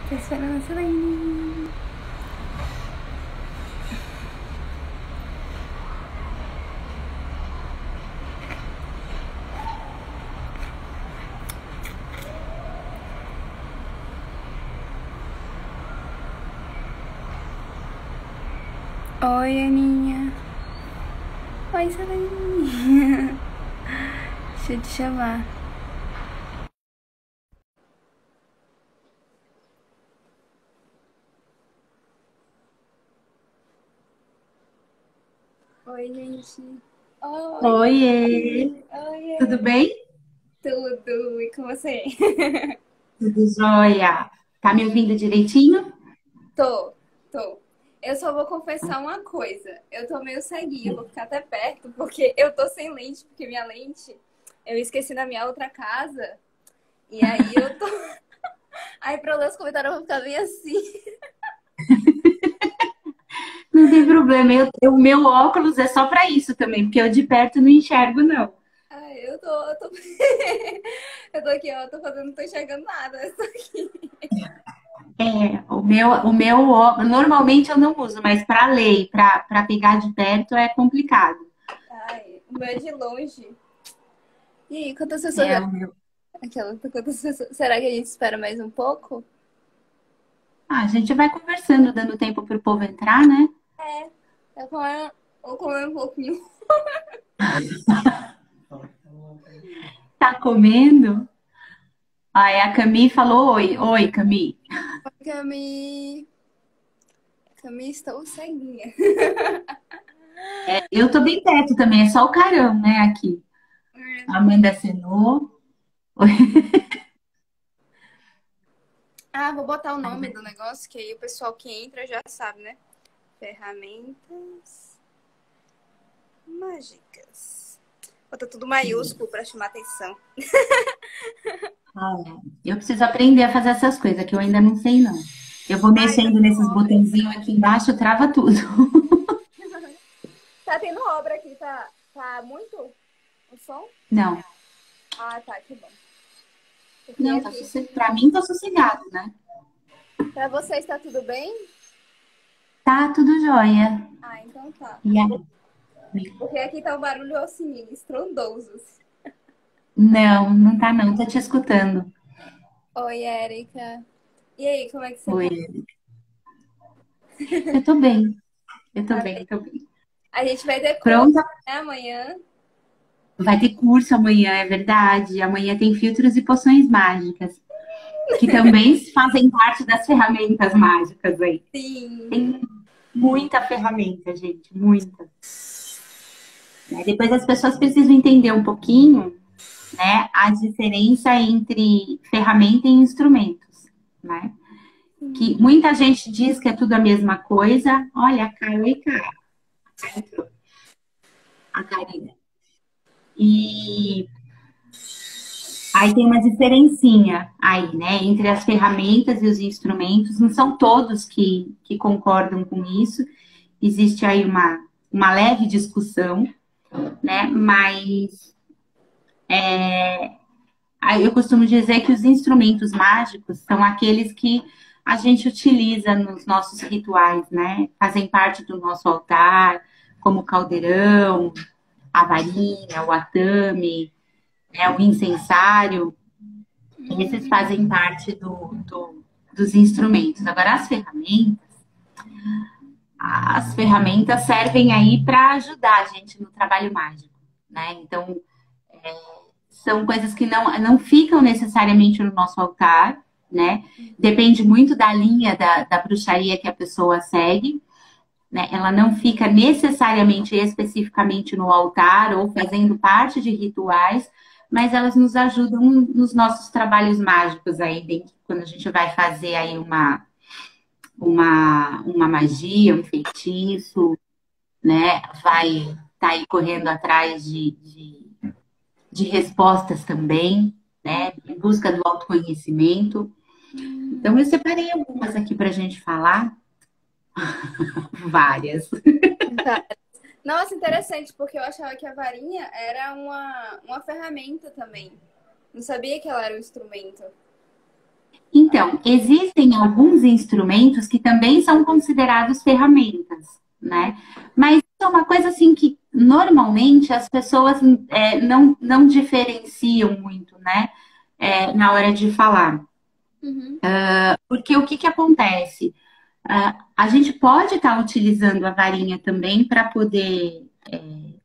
Tô esperando a Selene. Oi, Aninha. Oi, Selene. Deixa eu te chamar. Oi, gente. Oi. Oiê, tudo Oi. bem? Tudo. E com você? Tudo jóia. Tá me ouvindo direitinho? Tô, tô. Eu só vou confessar uma coisa. Eu tô meio ceguinha, vou ficar até perto, porque eu tô sem lente, porque minha lente eu esqueci na minha outra casa. E aí eu tô. Aí pra eu ler os comentários eu vou ficar bem assim. Não tem problema, o meu óculos é só para isso também, porque eu de perto não enxergo, não. Ai, eu tô. Eu tô aqui, ó, tô fazendo, não tô enxergando nada. Eu tô aqui. Normalmente eu não uso, mas para ler, para pegar de perto é complicado. Ai, o meu é de longe. E aí, quantas pessoas. É, o meu. Quantas pessoas. Será que a gente espera mais um pouco? Ah, a gente vai conversando, dando tempo para o povo entrar, né? É, vou comer um pouquinho. Tá comendo? Aí a Cami falou oi. Oi, Cami. Cami. Cami, estou ceguinha. Eu tô bem perto também, é só o carão, né, aqui. A Amanda acenou. Ah, vou botar o nome do negócio, que aí o pessoal que entra já sabe, né? Ferramentas mágicas. Bota tudo maiúsculo pra chamar atenção. Ah, eu preciso aprender a fazer essas coisas que eu ainda não sei, não. Eu vou Ai, tá mexendo tendo nesses obra. botõezinhos aqui embaixo, trava tudo. Tá tendo obra aqui, tá muito o som? Não, Ah, tá, que bom. Porque não, aqui, pra mim tá sossegado, né? pra vocês tá tudo bem? Tá tudo jóia. Ah, então tá. E aí? Porque aqui tá um barulho assim, estrondoso. Não, não tá não, tô te escutando. Oi, Érica. E aí, como é que você tá? Oi. Eu tô bem, eu tô Tá bem, bem? tô bem. A gente vai ter curso, Pronta? né, amanhã. Vai ter curso amanhã, é verdade. Amanhã tem filtros e poções mágicas, que também fazem parte das ferramentas mágicas aí. Sim. Tem muita ferramenta, gente, muita. Né? Depois as pessoas precisam entender um pouquinho, né, a diferença entre ferramenta e instrumentos, né? Que muita gente diz que é tudo a mesma coisa. Olha, a Caio e Caio, a Karina. E aí tem uma diferencinha aí, né, entre as ferramentas e os instrumentos. Não são todos que concordam com isso. Existe aí uma leve discussão, né? Mas aí eu costumo dizer que os instrumentos mágicos são aqueles que a gente utiliza nos nossos rituais, né? Fazem parte do nosso altar, como o caldeirão, a varinha, o atame, né? O incensário. Esses fazem parte dos instrumentos. Agora, as ferramentas servem aí para ajudar a gente no trabalho mágico, né? Então, são coisas que não ficam necessariamente no nosso altar, né? Depende muito da linha da bruxaria que a pessoa segue, né? Ela não fica necessariamente especificamente no altar ou fazendo parte de rituais, mas elas nos ajudam nos nossos trabalhos mágicos aí, dentro, quando a gente vai fazer aí uma magia, um feitiço, né? Vai estar tá aí correndo atrás de respostas também, né? Em busca do autoconhecimento. Então, eu separei algumas aqui para a gente falar, várias. Tá. Nossa, interessante, porque eu achava que a varinha era uma ferramenta também. Não sabia que ela era um instrumento. Então, existem alguns instrumentos que também são considerados ferramentas, né? Mas é uma coisa assim que normalmente as pessoas não diferenciam muito, né? Na hora de falar. Uhum. Porque o que que acontece? A gente pode estar utilizando a varinha também para poder,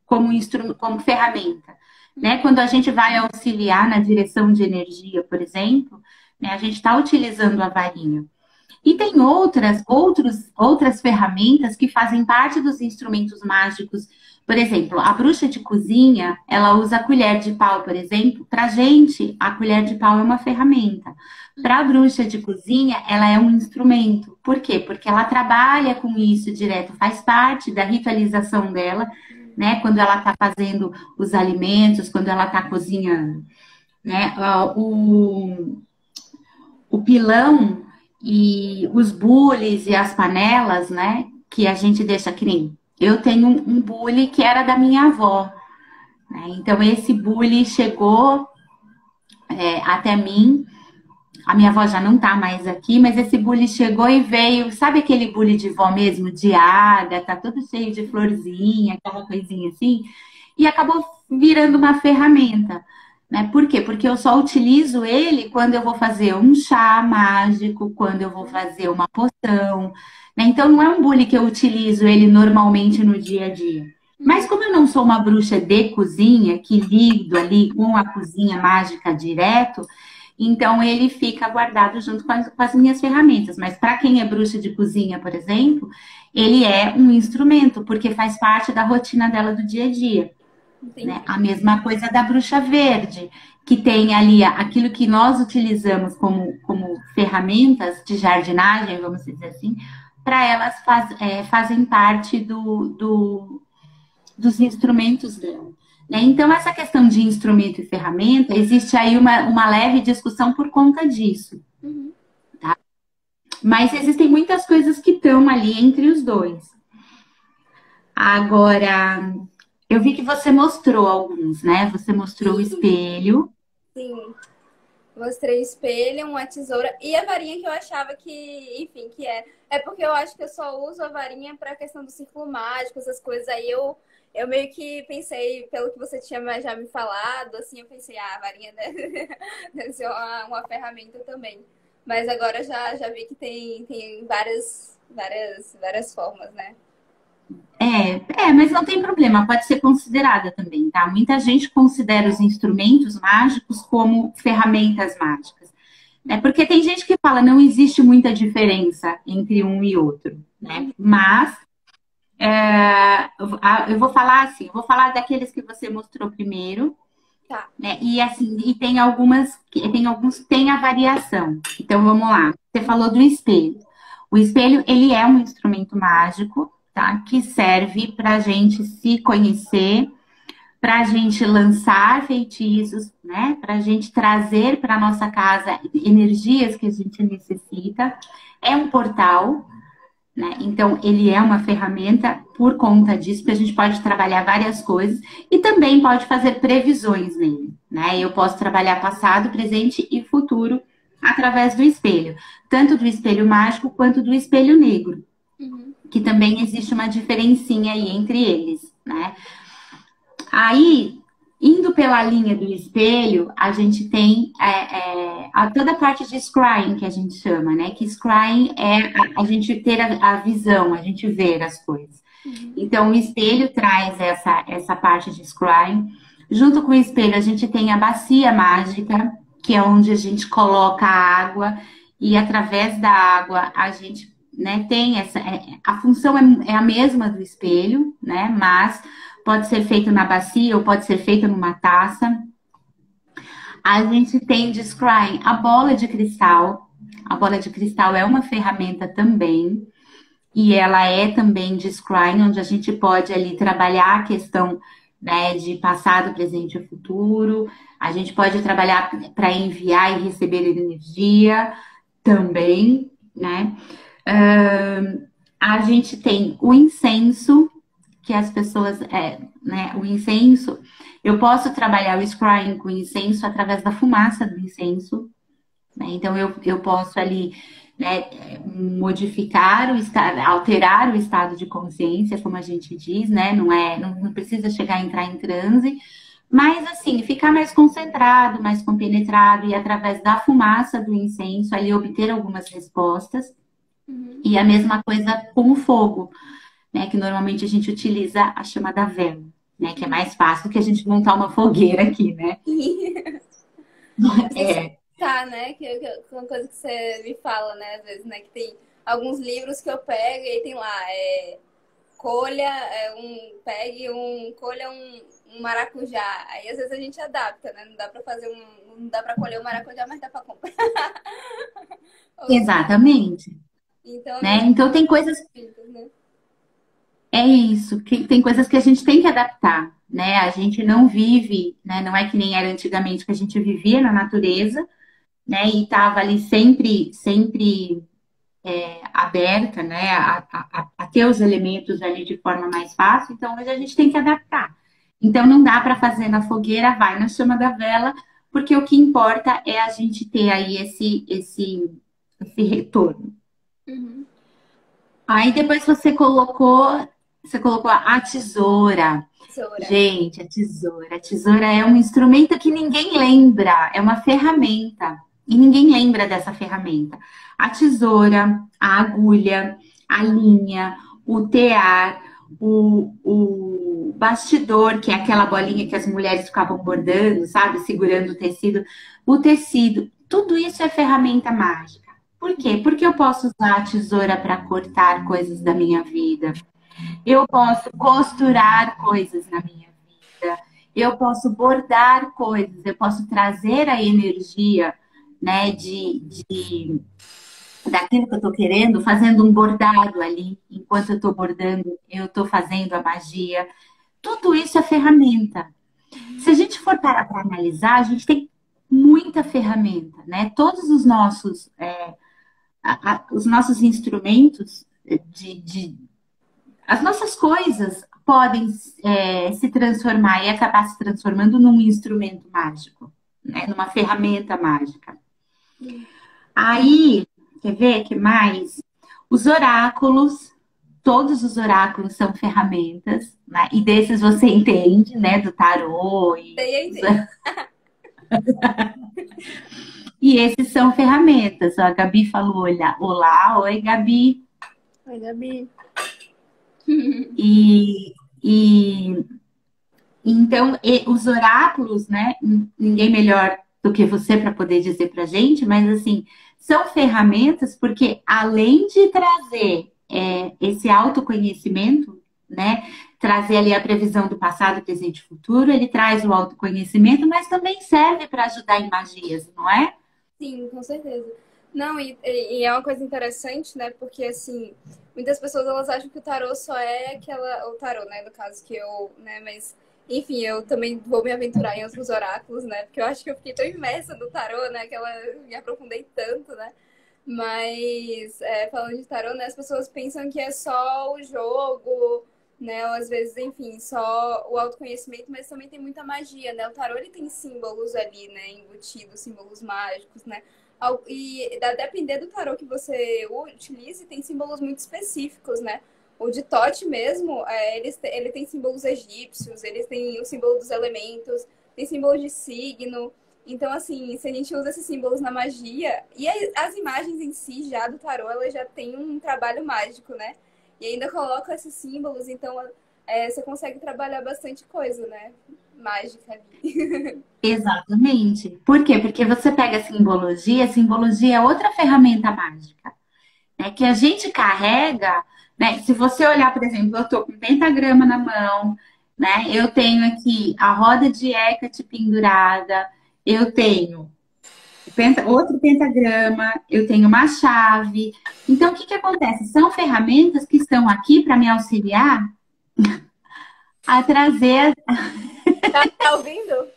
como instrumento, como ferramenta, né? Quando a gente vai auxiliar na direção de energia, por exemplo, né, a gente está utilizando a varinha. E tem outras ferramentas que fazem parte dos instrumentos mágicos. Por exemplo, a bruxa de cozinha, ela usa a colher de pau, por exemplo. Para gente, a colher de pau é uma ferramenta. Para a bruxa de cozinha, ela é um instrumento. Por quê? Porque ela trabalha com isso direto, faz parte da ritualização dela, né? Quando ela está fazendo os alimentos, quando ela está cozinhando, né? O pilão e os bules e as panelas, né? Que a gente deixa que nem. Eu tenho um bule que era da minha avó, né? Então esse bule chegou até mim. A minha avó já não tá mais aqui, mas esse bule chegou e veio, sabe aquele bule de vó mesmo, de água, tá todo cheio de florzinha, aquela coisinha assim, e acabou virando uma ferramenta. Né? Por quê? Porque eu só utilizo ele quando eu vou fazer um chá mágico, quando eu vou fazer uma poção. Né? Então, não é um bule que eu utilizo ele normalmente no dia a dia. Mas como eu não sou uma bruxa de cozinha, que lido ali com a cozinha mágica direto, então ele fica guardado junto com as minhas ferramentas. Mas para quem é bruxa de cozinha, por exemplo, ele é um instrumento, porque faz parte da rotina dela do dia a dia. Né? Entendi. A mesma coisa da bruxa verde, que tem ali aquilo que nós utilizamos como ferramentas de jardinagem, vamos dizer assim, para elas fazem parte dos instrumentos dela. Né? Então, essa questão de instrumento e ferramenta, existe aí uma leve discussão por conta disso. Uhum. Tá? Mas existem muitas coisas que estão ali entre os dois. Agora, eu vi que você mostrou alguns, né? Você mostrou o espelho. Sim. Mostrei o espelho, uma tesoura e a varinha que eu achava que, enfim, que é. É porque eu acho que eu só uso a varinha para a questão do círculo mágico, essas coisas aí. Eu meio que pensei, pelo que você tinha já me falado, assim, eu pensei, a varinha deve ser uma ferramenta também. Mas agora já vi que tem várias formas, né? Mas não tem problema, pode ser considerada também, tá? Muita gente considera os instrumentos mágicos como ferramentas mágicas. Né? Porque tem gente que fala não existe muita diferença entre um e outro, né? Mas eu vou falar assim, eu vou falar daqueles que você mostrou primeiro, Tá. né? E assim, e tem alguns que tem a variação. Então vamos lá. Você falou do espelho. O espelho, ele é um instrumento mágico, tá? Que serve para a gente se conhecer, para a gente lançar feitiços, né? Para a gente trazer para nossa casa energias que a gente necessita. É um portal, né? Então, ele é uma ferramenta por conta disso, que a gente pode trabalhar várias coisas e também pode fazer previsões nele. Né? Eu posso trabalhar passado, presente e futuro através do espelho, tanto do espelho mágico quanto do espelho negro, Uhum. que também existe uma diferencinha aí entre eles. Né? Aí, indo pela linha do espelho, a gente tem toda a parte de scrying, que a gente chama, né? Que scrying é a gente ter a visão, a gente ver as coisas. Uhum. Então, o espelho traz essa parte de scrying. Junto com o espelho, a gente tem a bacia mágica, que é onde a gente coloca a água e através da água a gente, né, tem a função é a mesma do espelho, né? Mas pode ser feito na bacia ou pode ser feito numa taça. A gente tem de scrying a bola de cristal. A bola de cristal é uma ferramenta também. E ela é também de scrying, onde a gente pode ali trabalhar a questão, né, de passado, presente e futuro. A gente pode trabalhar para enviar e receber energia também, né? A gente tem o incenso, que as pessoas, né, o incenso, eu posso trabalhar o scrying com incenso através da fumaça do incenso, né? Então, eu posso ali, né, modificar o estado, alterar o estado de consciência, como a gente diz, né? Não precisa chegar a entrar em transe, mas assim, ficar mais concentrado, mais compenetrado e através da fumaça do incenso ali obter algumas respostas. Uhum. E a mesma coisa com o fogo, né? Que normalmente a gente utiliza a chama da vela, né? Que é mais fácil do que a gente montar uma fogueira aqui, né? Às vezes É, tá, né? Que é uma coisa que você me fala, né? Às vezes, né? Que tem alguns livros que eu pego e aí tem lá, colha, colha um maracujá. Aí às vezes a gente adapta, né? Não dá pra fazer não dá pra colher um maracujá, mas dá pra comprar. exatamente, Então a né? mesma Então tem coisas, coisa, né? é isso, que tem coisas que a gente tem que adaptar, né? A gente não vive, né? Não é que nem era antigamente que a gente vivia na natureza, né? E estava ali sempre aberta, né? A ter os elementos ali de forma mais fácil. Então hoje a gente tem que adaptar. Então não dá para fazer na fogueira, vai na chama da vela, porque o que importa é a gente ter aí esse retorno. Uhum. Aí depois você colocou a tesoura. Tesoura. Gente, a tesoura. A tesoura é um instrumento que ninguém lembra, é uma ferramenta. E ninguém lembra dessa ferramenta. A tesoura, a agulha, a linha, o tear, o bastidor, que é aquela bolinha que as mulheres ficavam bordando, sabe? Segurando o tecido. O tecido, tudo isso é ferramenta mágica. Por quê? Porque eu posso usar a tesoura para cortar coisas da minha vida. Eu posso costurar coisas na minha vida. Eu posso bordar coisas. Eu posso trazer a energia, né, daquilo que eu estou querendo, fazendo um bordado ali. Enquanto eu estou bordando, eu estou fazendo a magia. Tudo isso é ferramenta. Se a gente for parar para analisar, a gente tem muita ferramenta, né? Todos os nossos instrumentos as nossas coisas podem se transformar e acabar se transformando num instrumento mágico, né? Numa ferramenta mágica. Aí, quer ver que mais? Os oráculos, todos os oráculos são ferramentas, né? E desses você entende, né? Do tarô Tem. e esses são ferramentas. Ó, a Gabi falou, olha, olá, oi, Gabi. Oi, Gabi. E, e então, os oráculos, né? Ninguém melhor do que você para poder dizer para gente, mas assim, são ferramentas porque além de trazer esse autoconhecimento, né? Trazer ali a previsão do passado, presente e futuro, ele traz o autoconhecimento, mas também serve para ajudar em magias, não é? Sim, com certeza. Não, e é uma coisa interessante, né? Porque, assim, muitas pessoas elas acham que o tarô só é aquela. O tarô, né? No caso que eu, né? Mas, enfim, eu também vou me aventurar em outros oráculos, né? Porque eu acho que eu fiquei tão imersa no tarô, né? Que ela me aprofundei tanto, né? Mas, falando de tarô, né? As pessoas pensam que é só o jogo, né? Ou às vezes, enfim, só o autoconhecimento, mas também tem muita magia, né? O tarô, ele tem símbolos ali, né? Embutidos, símbolos mágicos, né? E a depender do tarô que você utilize, tem símbolos muito específicos, né? O de Tote mesmo, ele tem símbolos egípcios, eles têm o símbolo dos elementos, tem símbolo de signo. Então, assim, se a gente usa esses símbolos na magia, e as imagens em si já do tarô, elas já têm um trabalho mágico, né? E ainda coloca esses símbolos, então você consegue trabalhar bastante coisa, né? Mágica ali. Exatamente. Por quê? Porque você pega a simbologia é outra ferramenta mágica, né? Que a gente carrega, né? Se você olhar, por exemplo, eu estou com um pentagrama na mão, né? Eu tenho aqui a roda de Hecate pendurada, eu tenho outro pentagrama, eu tenho uma chave. Então, o que que acontece? São ferramentas que estão aqui para me auxiliar a trazer. Tá ouvindo?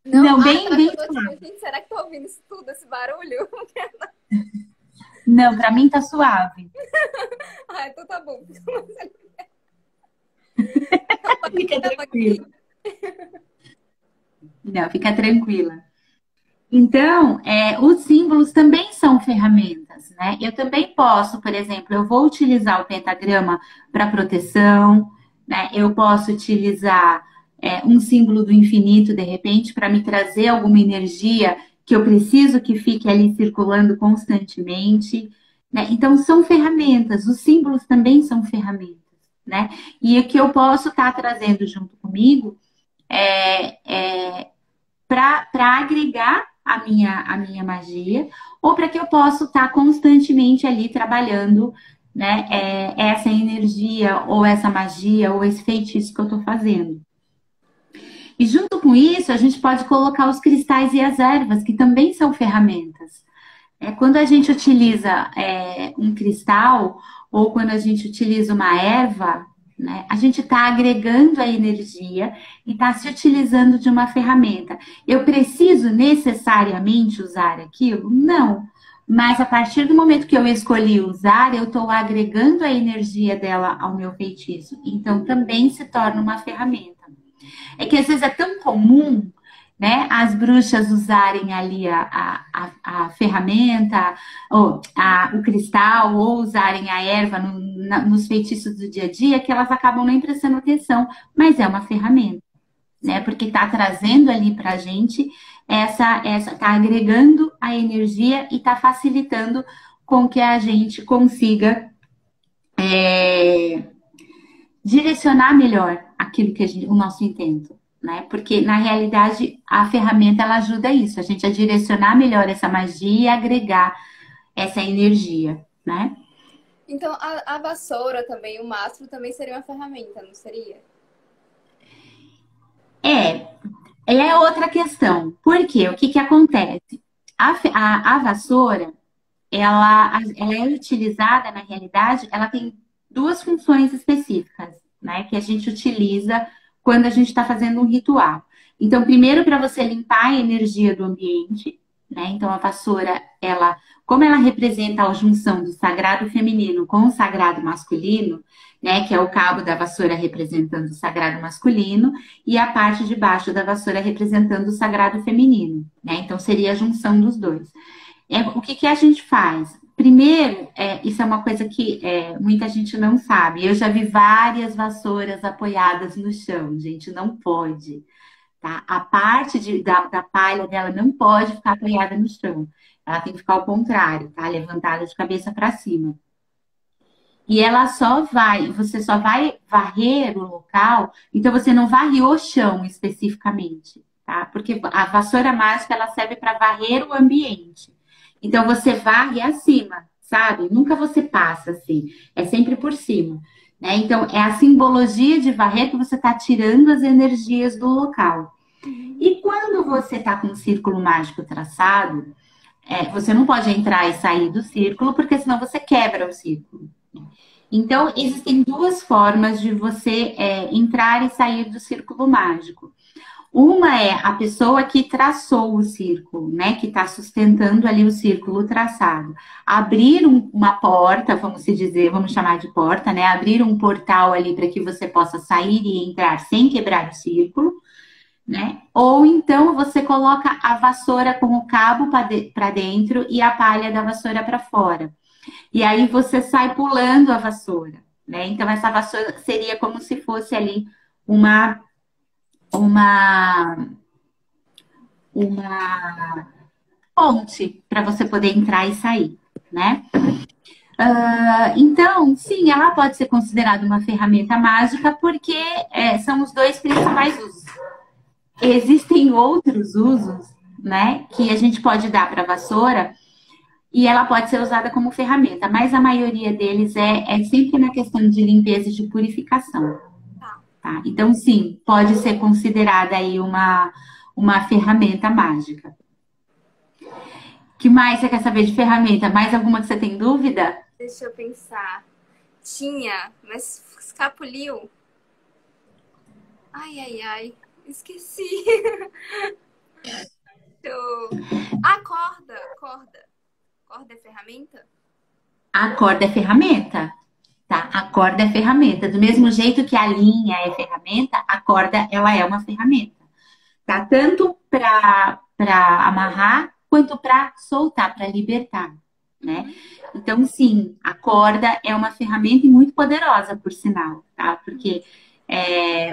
Não? Não, Ah, bem, tá. Que bem. eu tô tipo, gente, será que tá ouvindo isso tudo, esse barulho? Não, para mim tá suave. Ah, então tá bom. Fica Tava aqui. tranquila. Não, fica tranquila. Então, os símbolos também são ferramentas, né? Eu também posso, por exemplo, eu vou utilizar o pentagrama para proteção, né? Eu posso utilizar um símbolo do infinito, de repente, para me trazer alguma energia que eu preciso que fique ali circulando constantemente, né? Então, são ferramentas, os símbolos também são ferramentas, né? E o que eu posso estar trazendo junto comigo para agregar a minha magia, ou para que eu possa estar constantemente ali trabalhando, né, essa energia, ou essa magia, ou esse feitiço que eu estou fazendo. E junto com isso, a gente pode colocar os cristais e as ervas, que também são ferramentas. Quando a gente utiliza um cristal, ou quando a gente utiliza uma erva, né, a gente está agregando a energia e está se utilizando de uma ferramenta. Eu preciso necessariamente usar aquilo? Não. Mas a partir do momento que eu escolhi usar, eu estou agregando a energia dela ao meu feitiço. Então também se torna uma ferramenta. É que às vezes é tão comum, né, as bruxas usarem ali a ferramenta, ou o cristal, ou usarem a erva nos feitiços do dia a dia, que elas acabam nem prestando atenção, mas é uma ferramenta, né, porque está trazendo ali para a gente está agregando a energia e está facilitando com que a gente consiga direcionar melhor aquilo que o nosso intento, né? Porque na realidade a ferramenta ela ajuda isso, a gente a direcionar melhor essa magia e agregar essa energia, né? Então, a vassoura também, o mastro também seria uma ferramenta, não seria? É outra questão. Por quê? O que que acontece? A vassoura, ela é utilizada, na realidade, ela tem duas funções específicas, né? Que a gente utiliza quando a gente está fazendo um ritual. Então, primeiro, para você limpar a energia do ambiente, né? Então, a vassoura, como ela representa a junção do sagrado feminino com o sagrado masculino, né? Que é o cabo da vassoura representando o sagrado masculino e a parte de baixo da vassoura representando o sagrado feminino, né? Então, seria a junção dos dois. O que a gente faz? Primeiro, isso é uma coisa que muita gente não sabe. Eu já vi várias vassouras apoiadas no chão, gente, não pode, tá? A parte da palha dela não pode ficar apoiada no chão. Ela tem que ficar ao contrário, tá? Levantada de cabeça para cima. E você só vai varrer o local, então você não varre o chão especificamente, tá? Porque a vassoura mágica, ela serve para varrer o ambiente. Então você varre acima, sabe? Nunca você passa assim, é sempre por cima, né? Então é a simbologia de varrer que você está tirando as energias do local. E quando você está com um círculo mágico traçado, você não pode entrar e sair do círculo, porque senão você quebra o círculo. Então, existem duas formas de você entrar e sair do círculo mágico. Uma é a pessoa que traçou o círculo, né? Que está sustentando ali o círculo traçado. Abrir uma porta, vamos chamar de porta, né? Abrir um portal ali para que você possa sair e entrar sem quebrar o círculo, né? Ou então você coloca a vassoura com o cabo para dentro e a palha da vassoura para fora. E aí você sai pulando a vassoura, né? Então essa vassoura seria como se fosse ali uma ponte para você poder entrar e sair, né? Então, sim, ela pode ser considerada uma ferramenta mágica porque são os dois principais usos. Existem outros usos, né, que a gente pode dar para a vassoura e ela pode ser usada como ferramenta, mas a maioria deles é sempre na questão de limpeza e de purificação. Tá? Então, sim, pode ser considerada aí uma ferramenta mágica. O que mais você quer saber de ferramenta? Mais alguma que você tem dúvida? Deixa eu pensar. Tinha, mas escapuliu. Ai. Esqueci. Corda. Corda é ferramenta? A corda é ferramenta. Tá? A corda é ferramenta. Do mesmo jeito que a linha é ferramenta, a corda ela é uma ferramenta. Tá? Tanto para para amarrar, quanto para soltar, para libertar, né? Então, sim, a corda é uma ferramenta muito poderosa, por sinal, tá? Porque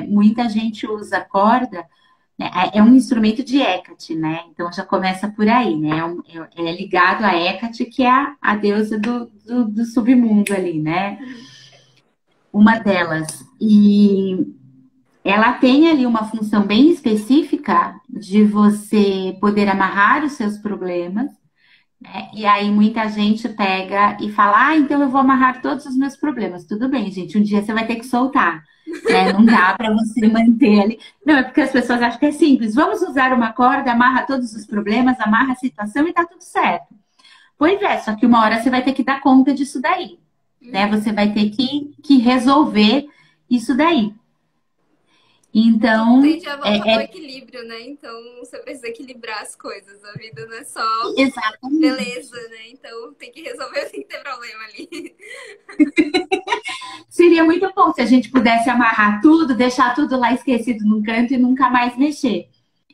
muita gente usa a corda, né? É um instrumento de Hecate, né? Então já começa por aí, né? É ligado a Hecate, que é a deusa do submundo ali, né? Uma delas. E ela tem ali uma função bem específica de você poder amarrar os seus problemas, né? E aí muita gente pega e fala, então eu vou amarrar todos os meus problemas. Tudo bem, gente, um dia você vai ter que soltar, né? Não dá para você manter ali. Não, é porque as pessoas acham que é simples. Vamos usar uma corda, amarra todos os problemas, amarra a situação e tá tudo certo. Pois é, só que uma hora você vai ter que dar conta disso daí, né? Você vai ter que resolver isso daí. Então, tende a voltar ao equilíbrio, né? Então, você precisa equilibrar as coisas. A vida não é só beleza, né? Então, tem que resolver, tem que ter problema ali. Seria muito bom se a gente pudesse amarrar tudo, deixar tudo lá esquecido num canto e nunca mais mexer.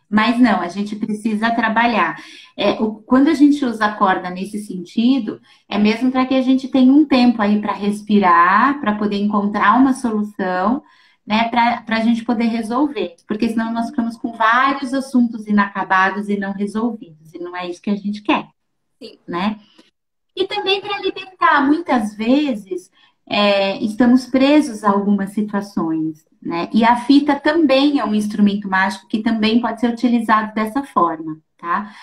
Mas não, a gente precisa trabalhar. Quando a gente usa a corda nesse sentido, é mesmo para que a gente tenha um tempo aí para respirar, para poder encontrar uma solução, né, para a gente poder resolver. Porque senão nós ficamos com vários assuntos inacabados e não resolvidos. E não é isso que a gente quer. Sim. Né? E também para libertar. Muitas vezes estamos presos a algumas situações. Né? E a fita também é um instrumento mágico que também pode ser utilizado dessa forma. Tá?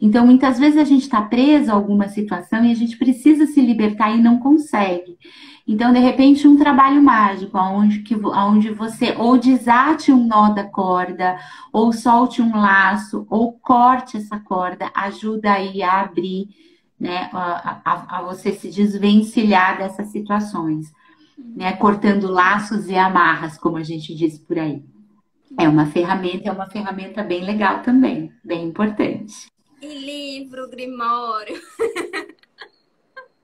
Então, muitas vezes a gente está preso a alguma situação e a gente precisa se libertar e não consegue. Então, de repente, um trabalho mágico, onde você ou desate um nó da corda, ou solte um laço, ou corte essa corda, ajuda aí a abrir, né, a você se desvencilhar dessas situações, né, cortando laços e amarras, como a gente diz por aí. É uma ferramenta bem legal também, bem importante. E livro, grimório.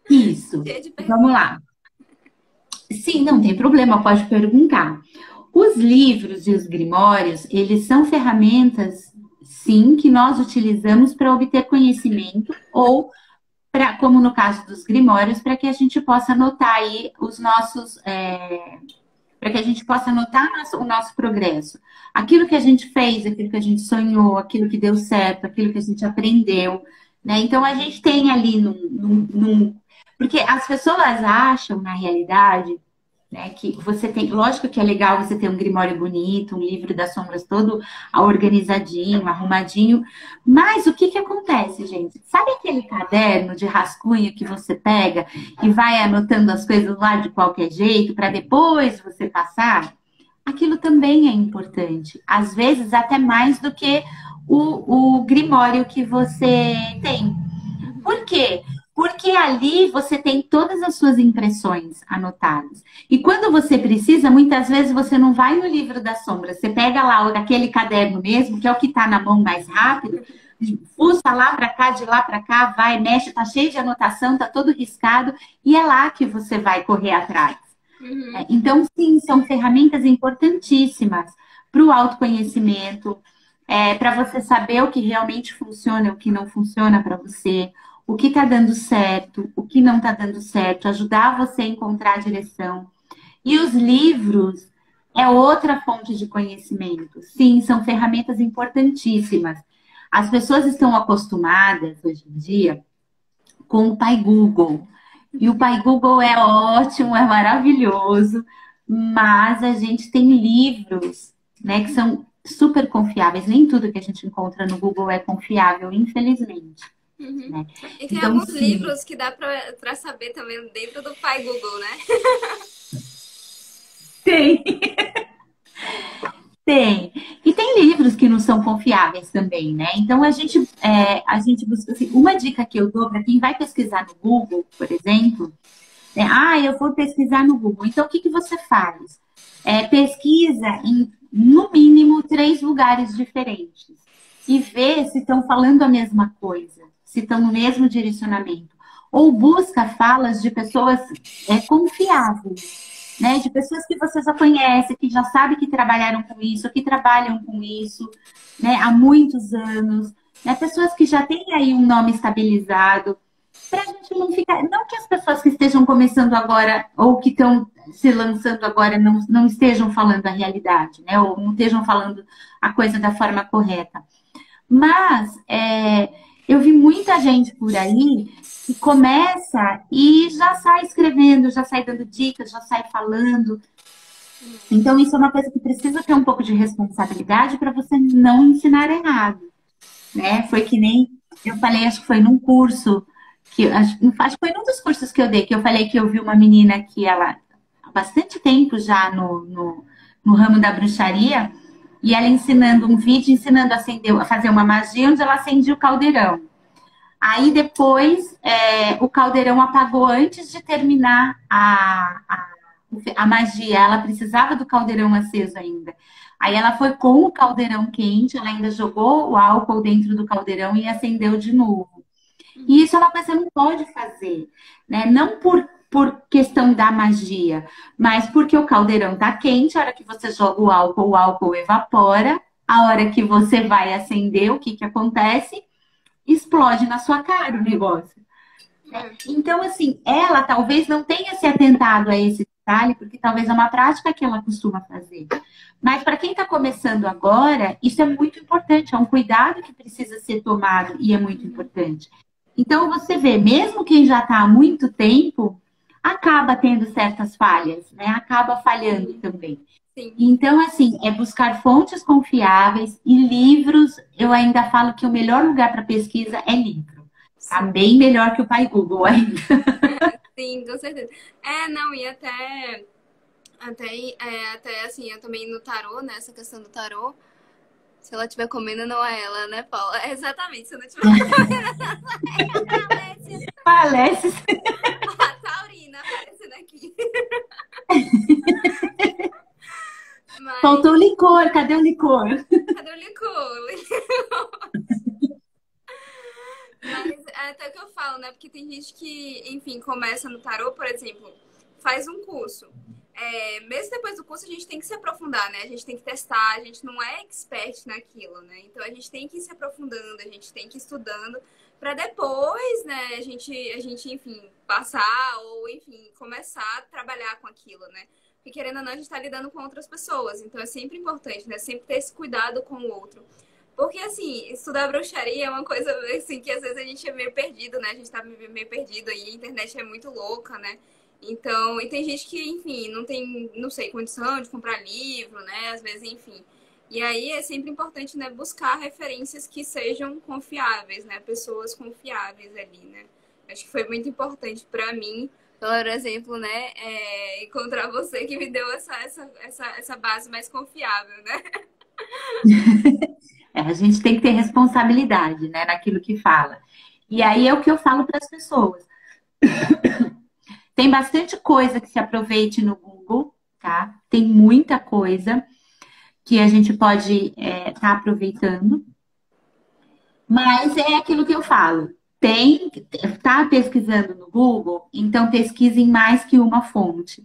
Isso, vamos lá. Sim, não tem problema, pode perguntar. Os livros e os grimórios, eles são ferramentas, sim, que nós utilizamos para obter conhecimento ou, como no caso dos grimórios, para que a gente possa anotar aí os nossos... para que a gente possa anotar o nosso progresso. Aquilo que a gente fez, aquilo que a gente sonhou, aquilo que deu certo, aquilo que a gente aprendeu, né? Então, a gente tem ali porque as pessoas acham, na realidade, né, que você tem... Lógico que é legal você ter um grimório bonito, um livro das sombras todo organizadinho, arrumadinho, mas o que acontece, gente? Sabe aquele caderno de rascunho que você pega e vai anotando as coisas lá de qualquer jeito para depois você passar? Aquilo também é importante. Às vezes, até mais do que o grimório que você tem. Por quê? Porque ali você tem todas as suas impressões anotadas. E quando você precisa, muitas vezes você não vai no livro das sombras. Você pega lá aquele caderno mesmo, que é o que está na mão mais rápido, fuça lá para cá, de lá para cá, vai, mexe, tá cheio de anotação, tá todo riscado, e é lá que você vai correr atrás. Então, sim, são ferramentas importantíssimas para o autoconhecimento, para você saber o que realmente funciona e o que não funciona para você, o que está dando certo, o que não está dando certo, ajudar você a encontrar a direção. E os livros é outra fonte de conhecimento. Sim, são ferramentas importantíssimas. As pessoas estão acostumadas, hoje em dia, com o Pai Google. E o Pai Google é ótimo, é maravilhoso, mas a gente tem livros, né, que são super confiáveis. Nem tudo que a gente encontra no Google é confiável, infelizmente. Né? E tem alguns livros que dá para saber também dentro do Pai Google, né? Tem. Tem. E tem livros que não são confiáveis também, né? Então a gente busca assim, uma dica que eu dou para quem vai pesquisar no Google, por exemplo, eu vou pesquisar no Google. Então o que você faz? Pesquisa em no mínimo 3 lugares diferentes e vê se estão falando a mesma coisa, se estão no mesmo direcionamento. Ou busca falas de pessoas confiáveis. Né, de pessoas que você já conhece, que já sabe que trabalharam com isso, que trabalham com isso, né, há muitos anos, né? Pessoas que já têm aí um nome estabilizado, para a gente não ficar. Não que as pessoas que estejam começando agora ou que estão se lançando agora não estejam falando a realidade, né? Ou não estejam falando a coisa da forma correta. Mas eu vi muita gente por aí que começa e já sai escrevendo, já sai dando dicas, já sai falando. Então, isso é uma coisa que precisa ter um pouco de responsabilidade para você não ensinar errado, né? Foi que nem eu falei, acho que foi num curso, acho que foi num dos cursos que eu dei, que eu falei que eu vi uma menina que ela, há bastante tempo já no ramo da bruxaria, e ela ensinando um vídeo, ensinando a fazer uma magia, onde ela acendia o caldeirão. Aí depois o caldeirão apagou antes de terminar a magia. Ela precisava do caldeirão aceso ainda. Aí ela foi com o caldeirão quente, ela ainda jogou o álcool dentro do caldeirão e acendeu de novo. E isso é uma coisa que você não pode fazer, né? Não por questão da magia, mas porque o caldeirão tá quente, a hora que você joga o álcool evapora, a hora que você vai acender, o que que acontece? Explode na sua cara o negócio. Então, assim, ela talvez não tenha se atentado a esse detalhe, porque talvez é uma prática que ela costuma fazer. Mas para quem está começando agora, isso é muito importante, é um cuidado que precisa ser tomado e é muito importante. Então, você vê, mesmo quem já está há muito tempo, acaba tendo certas falhas, né? Acaba falhando também. Sim. Então, assim, é buscar fontes confiáveis e livros. Eu ainda falo que o melhor lugar para pesquisa é livro. Tá bem melhor que o pai Google ainda. Sim, com certeza. Não, e até assim, eu também no tarô, né? Essa questão do tarô. Se ela estiver comendo, não é ela, né, Paula? Exatamente, se eu não estiver comendo, não é ela. Falece. A taurina aparecendo aqui. Mas... Faltou o licor, cadê o licor? Cadê o licor? Mas até o que eu falo, né? Porque tem gente que, enfim, começa no tarô, por exemplo, faz um curso. Mesmo depois do curso, a gente tem que se aprofundar, né? A gente tem que testar, a gente não é expert naquilo, né? Então a gente tem que ir se aprofundando, a gente tem que ir estudando para depois, né, a gente, enfim, passar ou, enfim, começar a trabalhar com aquilo, né? Porque querendo ou não, a gente está lidando com outras pessoas, então é sempre importante, né? Sempre ter esse cuidado com o outro. Porque, assim, estudar bruxaria é uma coisa, assim, que às vezes a gente é meio perdido, né? A gente tá meio perdido aí, a internet é muito louca, né? Então, e tem gente que, enfim, não tem, não sei, condição de comprar livro, né? Às vezes, enfim. E aí é sempre importante, né, buscar referências que sejam confiáveis, né? Pessoas confiáveis ali, né? Acho que foi muito importante para mim, por exemplo, né, encontrar você que me deu essa base mais confiável, né? A gente tem que ter responsabilidade, né, naquilo que fala. E aí é o que eu falo para as pessoas. Tem bastante coisa que se aproveite no Google, tá? Tem muita coisa que a gente pode tá aproveitando. Mas é aquilo que eu falo. Tá pesquisando no Google, então pesquise em mais que uma fonte.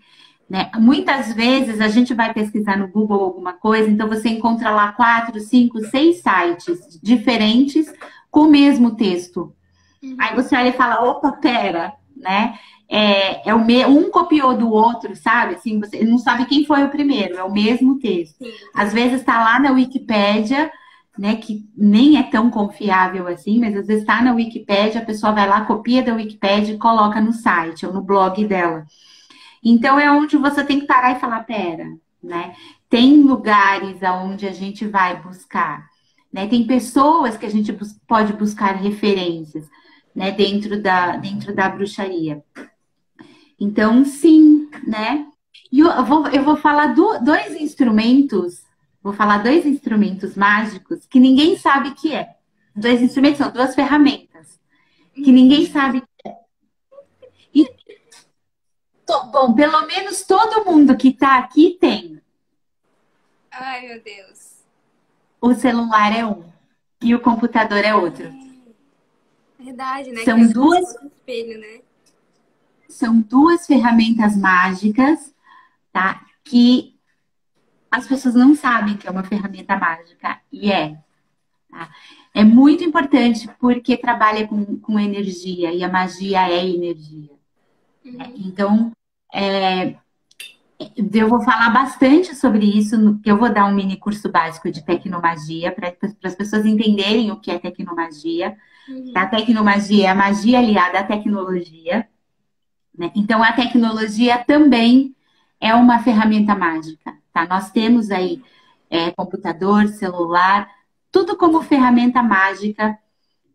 Né? Muitas vezes a gente vai pesquisar no Google alguma coisa, então você encontra lá 4, 5, 6 sites diferentes com o mesmo texto. Aí você olha e fala, opa, pera, né? Um copiou do outro, sabe? Assim, você não sabe quem foi o primeiro, é o mesmo texto. Sim. Às vezes está lá na Wikipédia, né? Que nem é tão confiável assim, mas às vezes está na Wikipédia, a pessoa vai lá, copia da Wikipédia e coloca no site ou no blog dela. Então é onde você tem que parar e falar, pera, né? Tem lugares aonde a gente vai buscar, né? Tem pessoas que a gente pode buscar referências, né? Dentro da bruxaria. Então, sim, né? E eu vou falar dois instrumentos, vou falar dois instrumentos mágicos que ninguém sabe que é. Dois instrumentos são duas ferramentas que ninguém sabe que é. Bom, pelo menos todo mundo que está aqui tem. Ai, meu Deus. O celular é um e o computador é outro. Verdade, né? São duas, espelho, né? são duas ferramentas mágicas, tá? Que as pessoas não sabem que é uma ferramenta mágica. E é. tá? É muito importante porque trabalha com energia e a magia é energia. Né? Uhum. Então, é, eu vou falar bastante sobre isso, que eu vou dar um mini curso básico de tecnomagia para as pessoas entenderem o que é tecnomagia. A Uhum. tecnomagia é a magia aliada à tecnologia, né? Então, a tecnologia também é uma ferramenta mágica, tá? Nós temos aí computador, celular, tudo como ferramenta mágica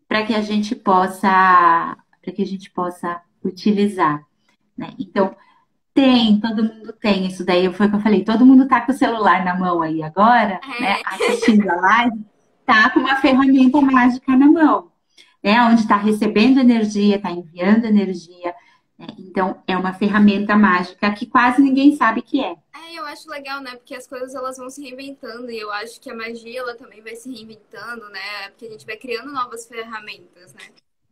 para que a gente possa, para que a gente possa utilizar, né? Então, todo mundo tem isso daí, foi o que eu falei, todo mundo tá com o celular na mão aí agora, né? É. Assistindo a live, tá com uma ferramenta mágica na mão, né? Onde está recebendo energia, está enviando energia, né? Então, é uma ferramenta mágica que quase ninguém sabe que é. É, eu acho legal, né? Porque as coisas elas vão se reinventando e eu acho que a magia ela também vai se reinventando, né? Porque a gente vai criando novas ferramentas, né?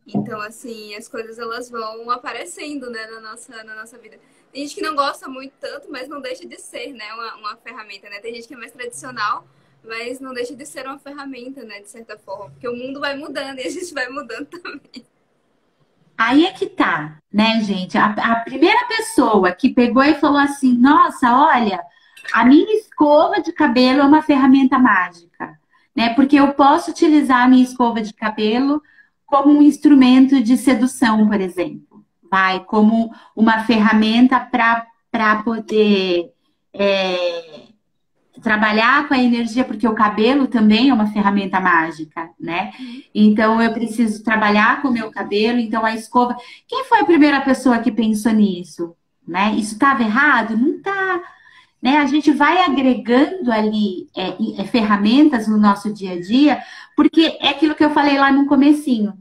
Então, assim, as coisas elas vão aparecendo, né, na nossa vida. Tem gente que não gosta muito tanto, mas não deixa de ser, né, uma ferramenta, né? Tem gente que é mais tradicional, mas não deixa de ser uma ferramenta, né, de certa forma. Porque o mundo vai mudando e a gente vai mudando também. Aí é que tá, né, gente? A primeira pessoa que pegou e falou assim: nossa, olha, a minha escova de cabelo é uma ferramenta mágica, né? Porque eu posso utilizar a minha escova de cabelo como um instrumento de sedução, por exemplo. Vai, como uma ferramenta para poder trabalhar com a energia, porque o cabelo também é uma ferramenta mágica, né? Então eu preciso trabalhar com o meu cabelo, então a escova. Quem foi a primeira pessoa que pensou nisso? Né? Isso estava errado? Não está. Né? A gente vai agregando ali ferramentas no nosso dia a dia, porque é aquilo que eu falei lá no comecinho.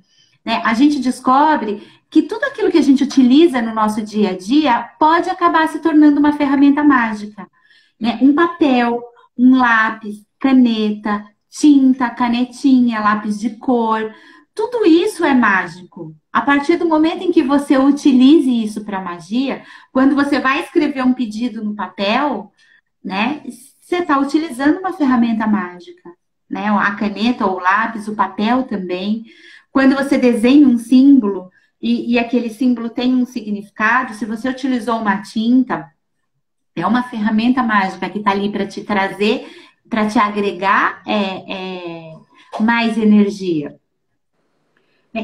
Né? A gente descobre que tudo aquilo que a gente utiliza no nosso dia a dia pode acabar se tornando uma ferramenta mágica, né? Um papel, um lápis, caneta, tinta, canetinha, lápis de cor, tudo isso é mágico. A partir do momento em que você utilize isso para magia, quando você vai escrever um pedido no papel, né? Você está utilizando uma ferramenta mágica, né? A caneta ou o lápis, o papel também. Quando você desenha um símbolo e aquele símbolo tem um significado, se você utilizou uma tinta, é uma ferramenta mágica que está ali para te trazer, para te agregar mais energia.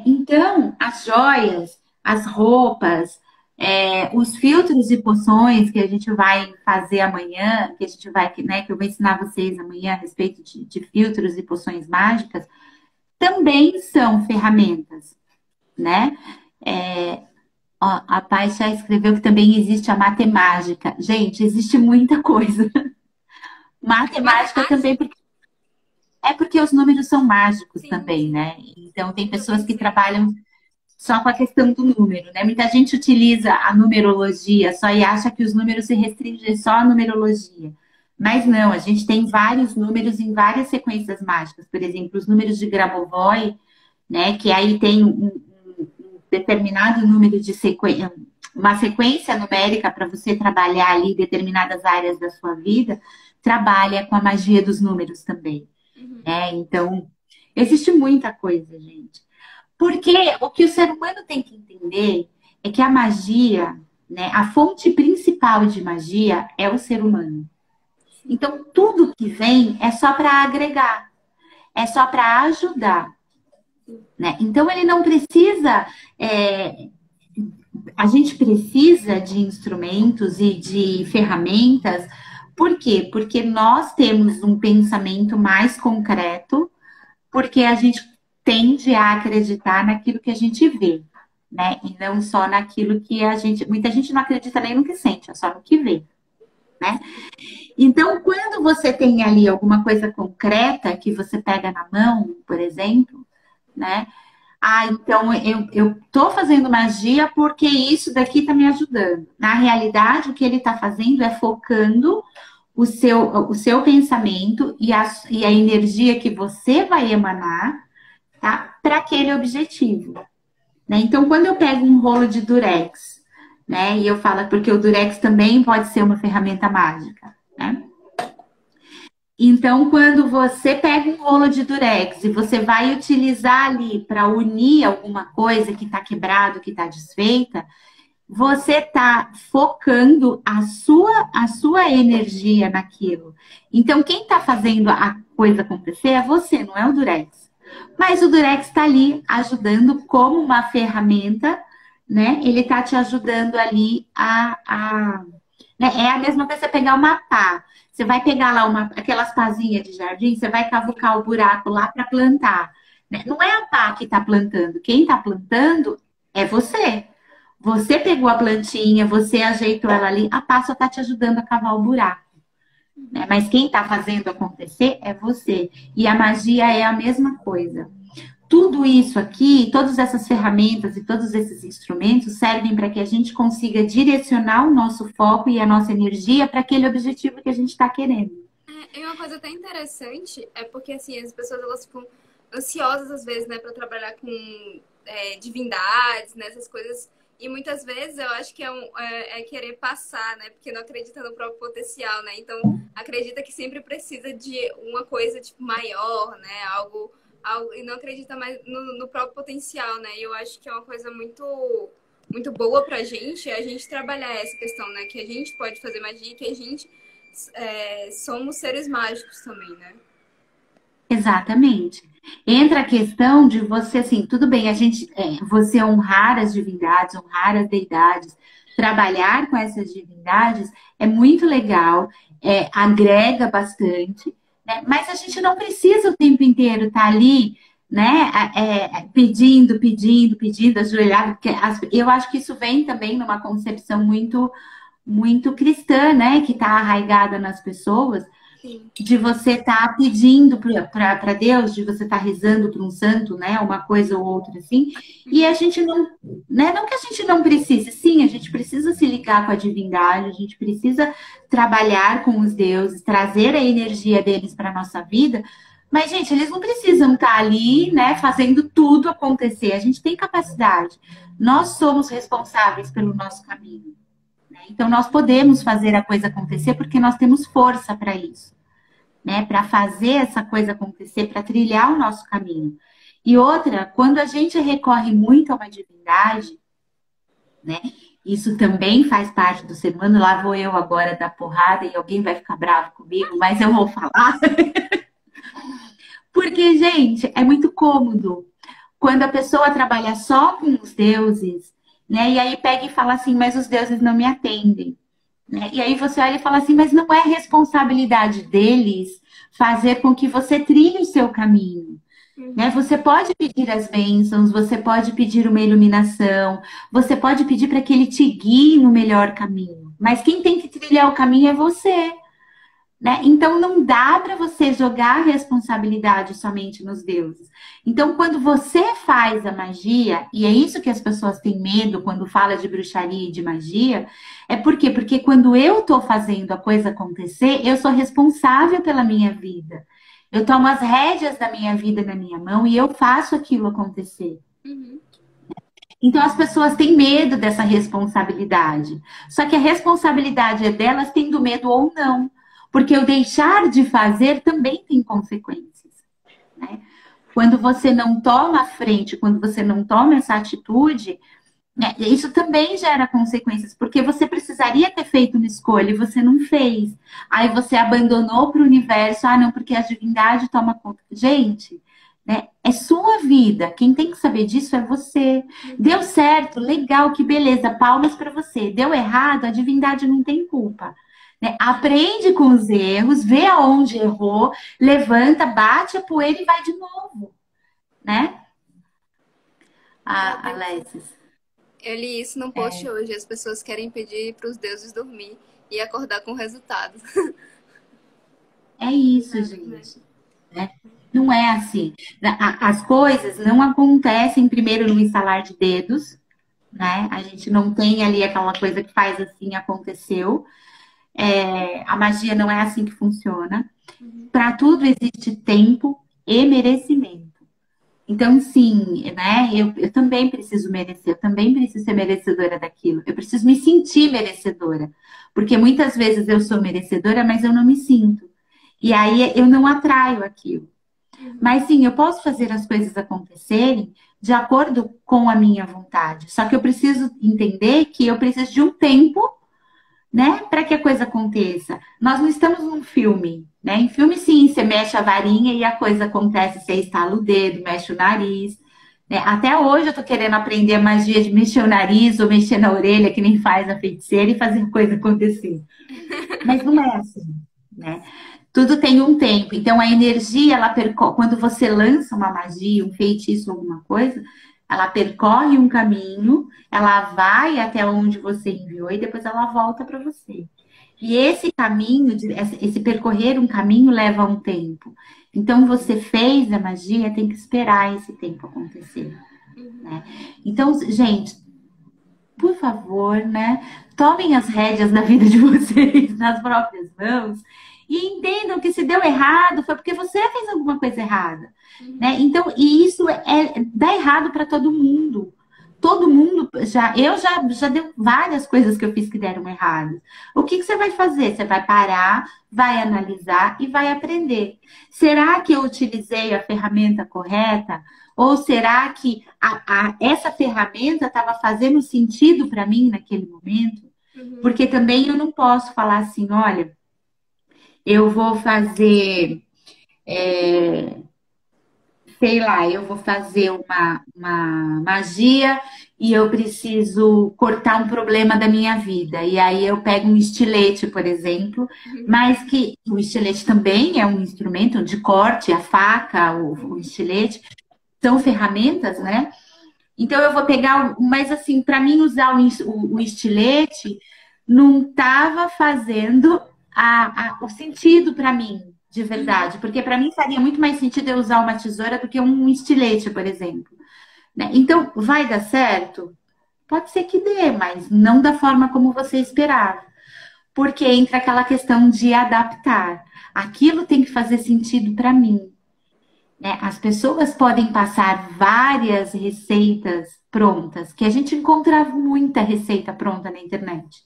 Então, as joias, as roupas, os filtros e poções que a gente vai fazer amanhã, que a gente vai, né, que eu vou ensinar vocês amanhã a respeito de filtros e poções mágicas, também são ferramentas, né? Ó, a Paty já escreveu que também existe a matemática. Gente, existe muita coisa. Matemática Matemática? também, porque os números são mágicos Sim, também, sim. né? Então, tem pessoas Também que sei. trabalham só com a questão do número, né? Muita gente utiliza a numerologia só e acha que os números se restringem só à numerologia. Mas não, a gente tem vários números em várias sequências mágicas. Por exemplo, os números de Grabovoi, né? Que aí tem um determinado número de sequência, uma sequência numérica para você trabalhar ali determinadas áreas da sua vida, trabalha com a magia dos números também, Uhum. né? Então, existe muita coisa, gente. Porque o que o ser humano tem que entender é que a magia, né, a fonte principal de magia é o ser humano. Sim. Então, tudo que vem é só para agregar, é só para ajudar, né? Então, ele não precisa. A gente precisa de instrumentos e de ferramentas. Por quê? Porque nós temos um pensamento mais concreto, porque a gente tende a acreditar naquilo que a gente vê, né? E não só naquilo que a gente. Muita gente não acredita nem no que sente, é só no que vê, né? Então, quando você tem ali alguma coisa concreta que você pega na mão, por exemplo, né? Ah, então eu tô fazendo magia porque isso daqui tá me ajudando. Na realidade, o que ele está fazendo é focando o seu pensamento e a energia que você vai emanar, tá? Para aquele objetivo, né? Então, quando eu pego um rolo de durex, né? E eu falo porque o durex também pode ser uma ferramenta mágica, né? Então, quando você pega um rolo de durex e você vai utilizar ali para unir alguma coisa que está quebrado, que está desfeita, você está focando a sua energia naquilo. Então, quem está fazendo a coisa acontecer é você, não é o durex. Mas o durex está ali ajudando como uma ferramenta, né? Ele está te ajudando ali né? É a mesma coisa você pegar uma pá. Você vai pegar lá aquelas pazinhas de jardim, você vai cavucar o buraco lá para plantar. Né? Não é a pá que está plantando. Quem está plantando é você. Você pegou a plantinha, você ajeitou ela ali, a pá só está te ajudando a cavar o buraco. Né? Mas quem está fazendo acontecer é você. E a magia é a mesma coisa. Tudo isso aqui, todas essas ferramentas e todos esses instrumentos servem para que a gente consiga direcionar o nosso foco e a nossa energia para aquele objetivo que a gente está querendo. E uma coisa até interessante é porque, assim, as pessoas, elas ficam ansiosas, às vezes, né, para trabalhar com divindades, né, essas coisas. E muitas vezes eu acho que é querer passar, né, porque não acredita no próprio potencial, né. Então, acredita que sempre precisa de uma coisa, tipo, maior, né, algo e não acredita mais no próprio potencial, né? E eu acho que é uma coisa muito boa pra gente, a gente trabalhar essa questão, né? Que a gente pode fazer magia, que a gente somos seres mágicos também, né? Exatamente. Entra a questão de você, assim, tudo bem, você honrar as divindades, honrar as deidades, trabalhar com essas divindades é muito legal, agrega bastante, né? Mas a gente não precisa o tempo inteiro estar ali, né, pedindo, ajoelhado, porque eu acho que isso vem também numa concepção muito cristã, né, que está arraigada nas pessoas, Sim. de você estar pedindo para Deus, de você estar rezando para um santo, né, uma coisa ou outra assim, e a gente não, né, não que a gente não precise, sim, a gente precisa se ligar com a divindade, a gente precisa trabalhar com os deuses, trazer a energia deles para nossa vida, mas, gente, eles não precisam estar ali, né, fazendo tudo acontecer, a gente tem capacidade, nós somos responsáveis pelo nosso caminho. Então, nós podemos fazer a coisa acontecer porque nós temos força para isso, né? Para fazer essa coisa acontecer, para trilhar o nosso caminho. E outra, quando a gente recorre muito a uma divindade, né? Isso também faz parte do ser humano. Lá vou eu agora dar porrada e alguém vai ficar bravo comigo, mas eu vou falar. Porque, gente, é muito cômodo. Quando a pessoa trabalha só com os deuses, né? E aí pega e fala assim, mas os deuses não me atendem. Né? E aí você olha e fala assim, mas não é responsabilidade deles fazer com que você trilhe o seu caminho. Né? Você pode pedir as bênçãos, você pode pedir uma iluminação, você pode pedir para que ele te guie no melhor caminho. Mas quem tem que trilhar o caminho é você. Né? Então não dá para você jogar a responsabilidade somente nos deuses. Então, quando você faz a magia, e é isso que as pessoas têm medo quando fala de bruxaria e de magia, é por quê? Porque quando eu estou fazendo a coisa acontecer, eu sou responsável pela minha vida. Eu tomo as rédeas da minha vida na minha mão e eu faço aquilo acontecer. Uhum. Então as pessoas têm medo dessa responsabilidade. Só que a responsabilidade é delas tendo medo ou não. Porque o deixar de fazer também tem consequências. Né? Quando você não toma a frente, quando você não toma essa atitude, né, isso também gera consequências, porque você precisaria ter feito uma escolha e você não fez. Aí você abandonou para o universo, não, porque a divindade toma conta. Gente, né, é sua vida, quem tem que saber disso é você. Deu certo, legal, que beleza, palmas para você. Deu errado, a divindade não tem culpa. Né? Aprende com os erros, vê aonde errou, levanta, bate a poeira e vai de novo, né? Alessis. Eu li isso num post hoje, as pessoas querem pedir para os deuses dormir e acordar com o resultado. É isso, gente. Né? Não é assim. As coisas não acontecem primeiro no estalar de dedos, né? A gente não tem ali aquela coisa que faz assim, aconteceu. A magia não é assim que funciona. Para tudo existe tempo e merecimento. Então, sim, né? Eu também preciso merecer, eu também preciso ser merecedora daquilo. Eu preciso me sentir merecedora. Porque muitas vezes eu sou merecedora, mas eu não me sinto. E aí eu não atraio aquilo. Uhum. Mas sim, eu posso fazer as coisas acontecerem de acordo com a minha vontade. Só que eu preciso entender que eu preciso de um tempo, né, para que a coisa aconteça. Nós não estamos num filme, né? Em filme, sim, você mexe a varinha e a coisa acontece, você estala o dedo, mexe o nariz. Né? Até hoje eu tô querendo aprender a magia de mexer o nariz ou mexer na orelha, que nem faz a feiticeira, e fazer a coisa acontecer. Mas não é assim, né? Tudo tem um tempo. Então, a energia, ela percorre. Quando você lança uma magia, um feitiço, alguma coisa, ela percorre um caminho, ela vai até onde você enviou e depois ela volta para você. E esse caminho, esse percorrer um caminho, leva um tempo. Então, você fez a magia, tem que esperar esse tempo acontecer. Uhum. Né? Então, gente, por favor, né? Tomem as rédeas da vida de vocês nas próprias mãos e entendam que se deu errado foi porque você fez alguma coisa errada, né? Uhum. Então, e isso dá errado para todo mundo. Todo mundo já deu várias coisas que eu fiz que deram errado. O que você vai fazer? Você vai parar, vai analisar e vai aprender. Será que eu utilizei a ferramenta correta? Ou será que essa ferramenta estava fazendo sentido para mim naquele momento? Uhum. Porque também eu não posso falar assim, olha, eu vou fazer, sei lá, eu vou fazer uma magia e eu preciso cortar um problema da minha vida. E aí eu pego um estilete, por exemplo, Uhum. mas que o estilete também é um instrumento de corte, a faca, o Uhum. estilete, são ferramentas, né? Então eu vou pegar, mas assim, para mim usar o estilete não estava fazendo o sentido para mim, de Uhum. verdade, porque para mim faria muito mais sentido eu usar uma tesoura do que um estilete, por exemplo. Né? Então, vai dar certo? Pode ser que dê, mas não da forma como você esperava. Porque entra aquela questão de adaptar. Aquilo tem que fazer sentido para mim. Né? As pessoas podem passar várias receitas prontas, que a gente encontra muita receita pronta na internet.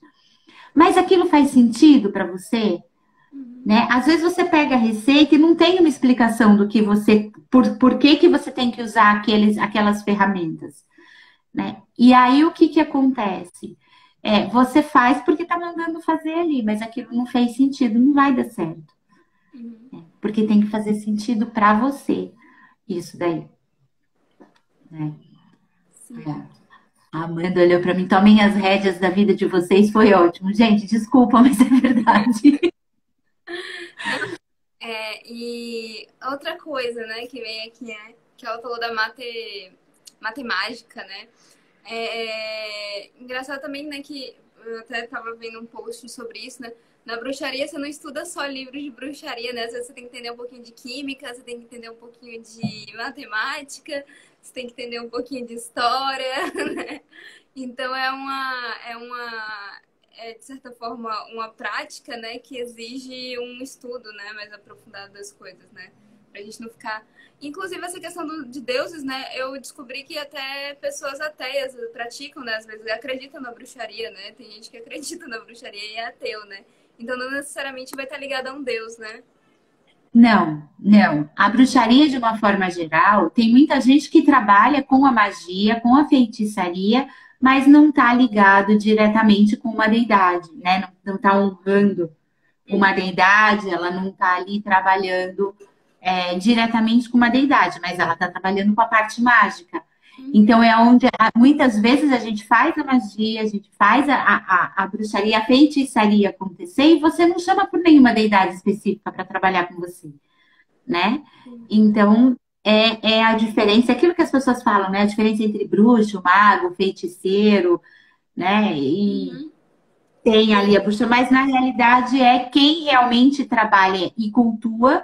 Mas aquilo faz sentido para você? Uhum. Né? Às vezes você pega a receita e não tem uma explicação do que você, por que você tem que usar aquelas ferramentas. Né? E aí o que acontece? Você faz porque está mandando fazer ali, mas aquilo não fez sentido, não vai dar certo. Uhum. Porque tem que fazer sentido para você, isso daí. Né? Sim. É. A Amanda olhou para mim, tomem as rédeas da vida de vocês, foi ótimo. Gente, desculpa, mas é verdade. E outra coisa, né, que vem aqui é que ela falou da matemática, né? Engraçado também, né, que eu até tava vendo um post sobre isso, né? Na bruxaria você não estuda só livros de bruxaria, né? Às vezes você tem que entender um pouquinho de química, você tem que entender um pouquinho de matemática, você tem que entender um pouquinho de história, né? Então de certa forma, uma prática, né, que exige um estudo, né, mais aprofundado das coisas, né? Pra gente não ficar. Inclusive, essa questão de deuses, né? Eu descobri que até pessoas ateias praticam, né? Às vezes acreditam na bruxaria, né? Tem gente que acredita na bruxaria e é ateu, né? Então não necessariamente vai estar ligado a um deus, né? Não, não. A bruxaria, de uma forma geral, tem muita gente que trabalha com a magia, com a feitiçaria, mas não está ligado diretamente com uma deidade, né? Não está honrando uma Uhum. deidade, ela não está ali trabalhando diretamente com uma deidade, mas ela está trabalhando com a parte mágica. Uhum. Então é onde muitas vezes a gente faz a magia, a gente faz a bruxaria, a feitiçaria acontecer e você não chama por nenhuma deidade específica para trabalhar com você, né? Então é a diferença, é aquilo que as pessoas falam, né? A diferença entre bruxo, mago, feiticeiro, né? E Uhum. tem ali a bruxa, mas na realidade é quem realmente trabalha e cultua,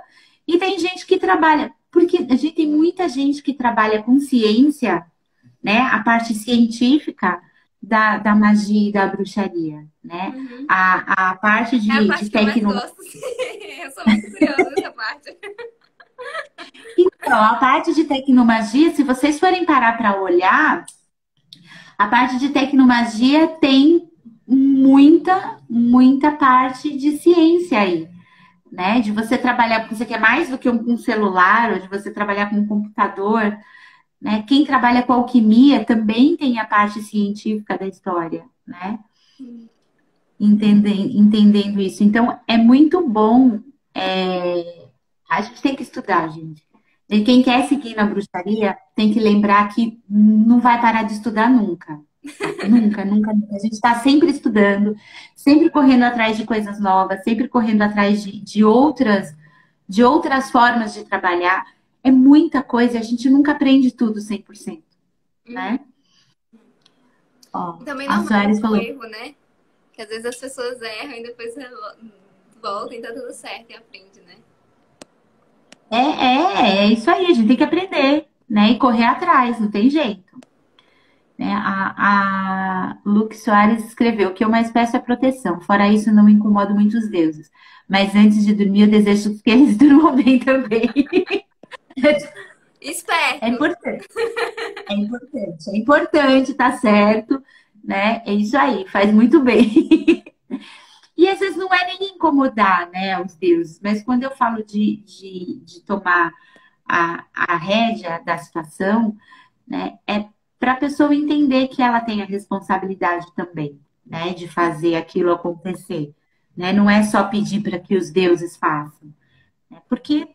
e tem gente que trabalha, porque a gente tem muita gente que trabalha com ciência, né? A parte científica da magia e da bruxaria, né? Uhum. A parte É a de parte que eu mais tecnologia. gosto. Eu sou muito curiosa nessa parte. Então, a parte de tecnomagia, se vocês forem parar para olhar, a parte de tecnomagia tem muita parte de ciência aí. né? De você trabalhar, porque você quer mais do que um celular, ou de você trabalhar com um computador, né? Quem trabalha com alquimia também tem a parte científica da história, né? Entendendo isso. Então, é muito bom. A gente tem que estudar, gente. E quem quer seguir na bruxaria tem que lembrar que não vai parar de estudar nunca. Tá? Nunca, nunca, nunca. A gente está sempre estudando, sempre correndo atrás de coisas novas, sempre correndo atrás de outras formas de trabalhar. É muita coisa, a gente nunca aprende tudo 100%, né? Ó, Também a normal Soares o falou, erro, né? Que às vezes as pessoas erram e depois voltam e tá tudo certo e aprende, né? é isso aí, a gente tem que aprender, né? E correr atrás, não tem jeito. Né? A Luke Soares escreveu que eu mais peço é proteção. Fora isso, não incomodo muitos deuses. Mas antes de dormir, eu desejo que eles durmam bem também. É Esperto! importante, é importante, tá certo, né? É isso aí, faz muito bem. E às vezes não é nem incomodar, né, os deuses, mas quando eu falo de tomar a rédea da situação, né, é para a pessoa entender que ela tem a responsabilidade também, né, de fazer aquilo acontecer, né? Não é só pedir para que os deuses façam, né? Porque,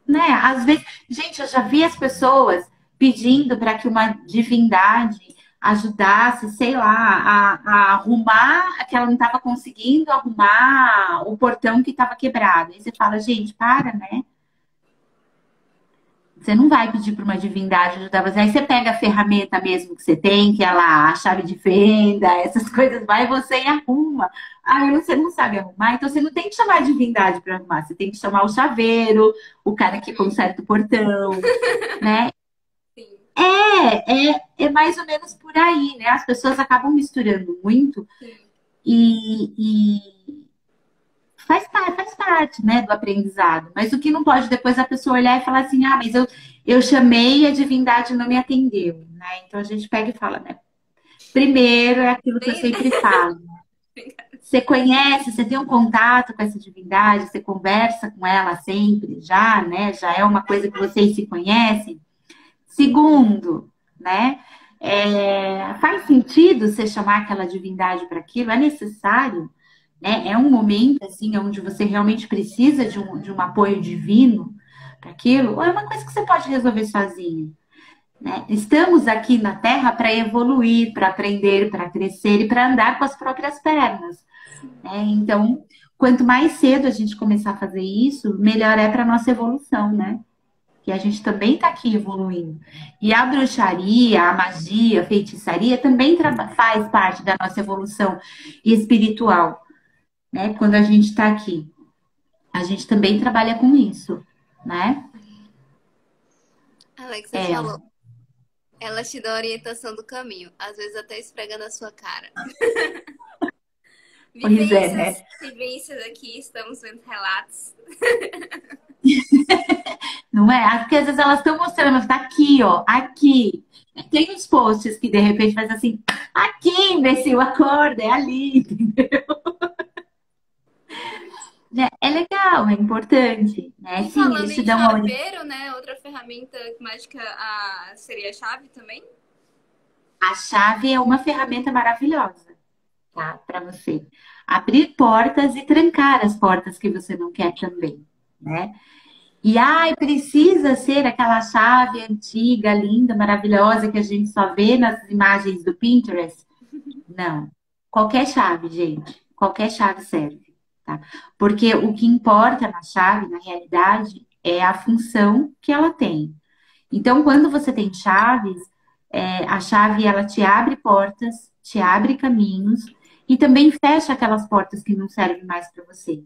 né, às vezes, gente, eu já vi as pessoas pedindo para que uma divindade ajudasse, sei lá, a arrumar, que ela não estava conseguindo arrumar o portão que estava quebrado. Aí você fala, gente, para, né? Você não vai pedir para uma divindade ajudar você. Aí você pega a ferramenta mesmo que você tem, que é lá, a chave de fenda, essas coisas, vai você e arruma. Aí você não sabe arrumar, então você não tem que chamar a divindade para arrumar, você tem que chamar o chaveiro, o cara que conserta o portão, né? Sim, É mais ou menos por aí, né? As pessoas acabam misturando muito sim. e faz parte, né, do aprendizado. Mas o que não pode depois a pessoa olhar e falar assim, ah, mas eu chamei e a divindade não me atendeu, né? Então a gente pega e fala, né? Primeiro é aquilo que eu Bem, sempre falo. Você conhece, você tem um contato com essa divindade, você conversa com ela sempre, já, né? Já é uma coisa que vocês se conhecem. Segundo, né? Faz sentido você chamar aquela divindade para aquilo? É necessário? Né? É um momento assim onde você realmente precisa de um apoio divino para aquilo? Ou é uma coisa que você pode resolver sozinho? Né? Estamos aqui na Terra para evoluir, para aprender, para crescer e para andar com as próprias pernas. Né? Então, quanto mais cedo a gente começar a fazer isso, melhor é para a nossa evolução, né? Que a gente também está aqui evoluindo. E a bruxaria, a magia, a feitiçaria também faz parte da nossa evolução espiritual, né? Quando a gente está aqui. A gente também trabalha com isso, né? Alexis É, falou. Ela te dá a orientação do caminho, às vezes até esfrega na sua cara. pois é, né? Vivências aqui, estamos vendo relatos. Não é? Porque às vezes elas estão mostrando, mas tá aqui, ó, aqui. Tem uns posts que de repente faz assim, aqui, imbecil, acorda, é ali. É legal, é importante, né? E Sim, falando eles te em dão uma chaveiro, né? Outra ferramenta mágica seria a chave também? A chave é uma ferramenta maravilhosa, tá? Para você abrir portas e trancar as portas que você não quer também, né? E ai, precisa ser aquela chave antiga, linda, maravilhosa que a gente só vê nas imagens do Pinterest? Não. Qualquer chave, gente, qualquer chave serve, tá? Porque o que importa na chave, na realidade, é a função que ela tem. Então, quando você tem chaves, a chave ela te abre portas, te abre caminhos e também fecha aquelas portas que não servem mais para você,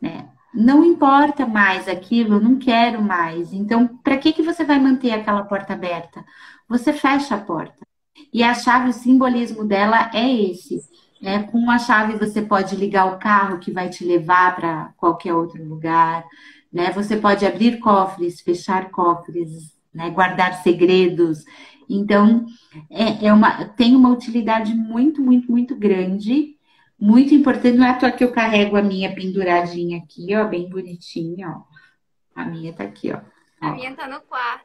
né? Não importa mais aquilo, eu não quero mais. Então, para que você vai manter aquela porta aberta? Você fecha a porta. E a chave, o simbolismo dela é esse. Né? Com a chave você pode ligar o carro que vai te levar para qualquer outro lugar. Né? Você pode abrir cofres, fechar cofres, né? Guardar segredos. Então, tem uma utilidade muito, muito, muito grande Muito importante, não é à toa que eu carrego a minha penduradinha aqui, ó, bem bonitinha, ó. A minha tá aqui, ó. A Ó. minha tá no quarto.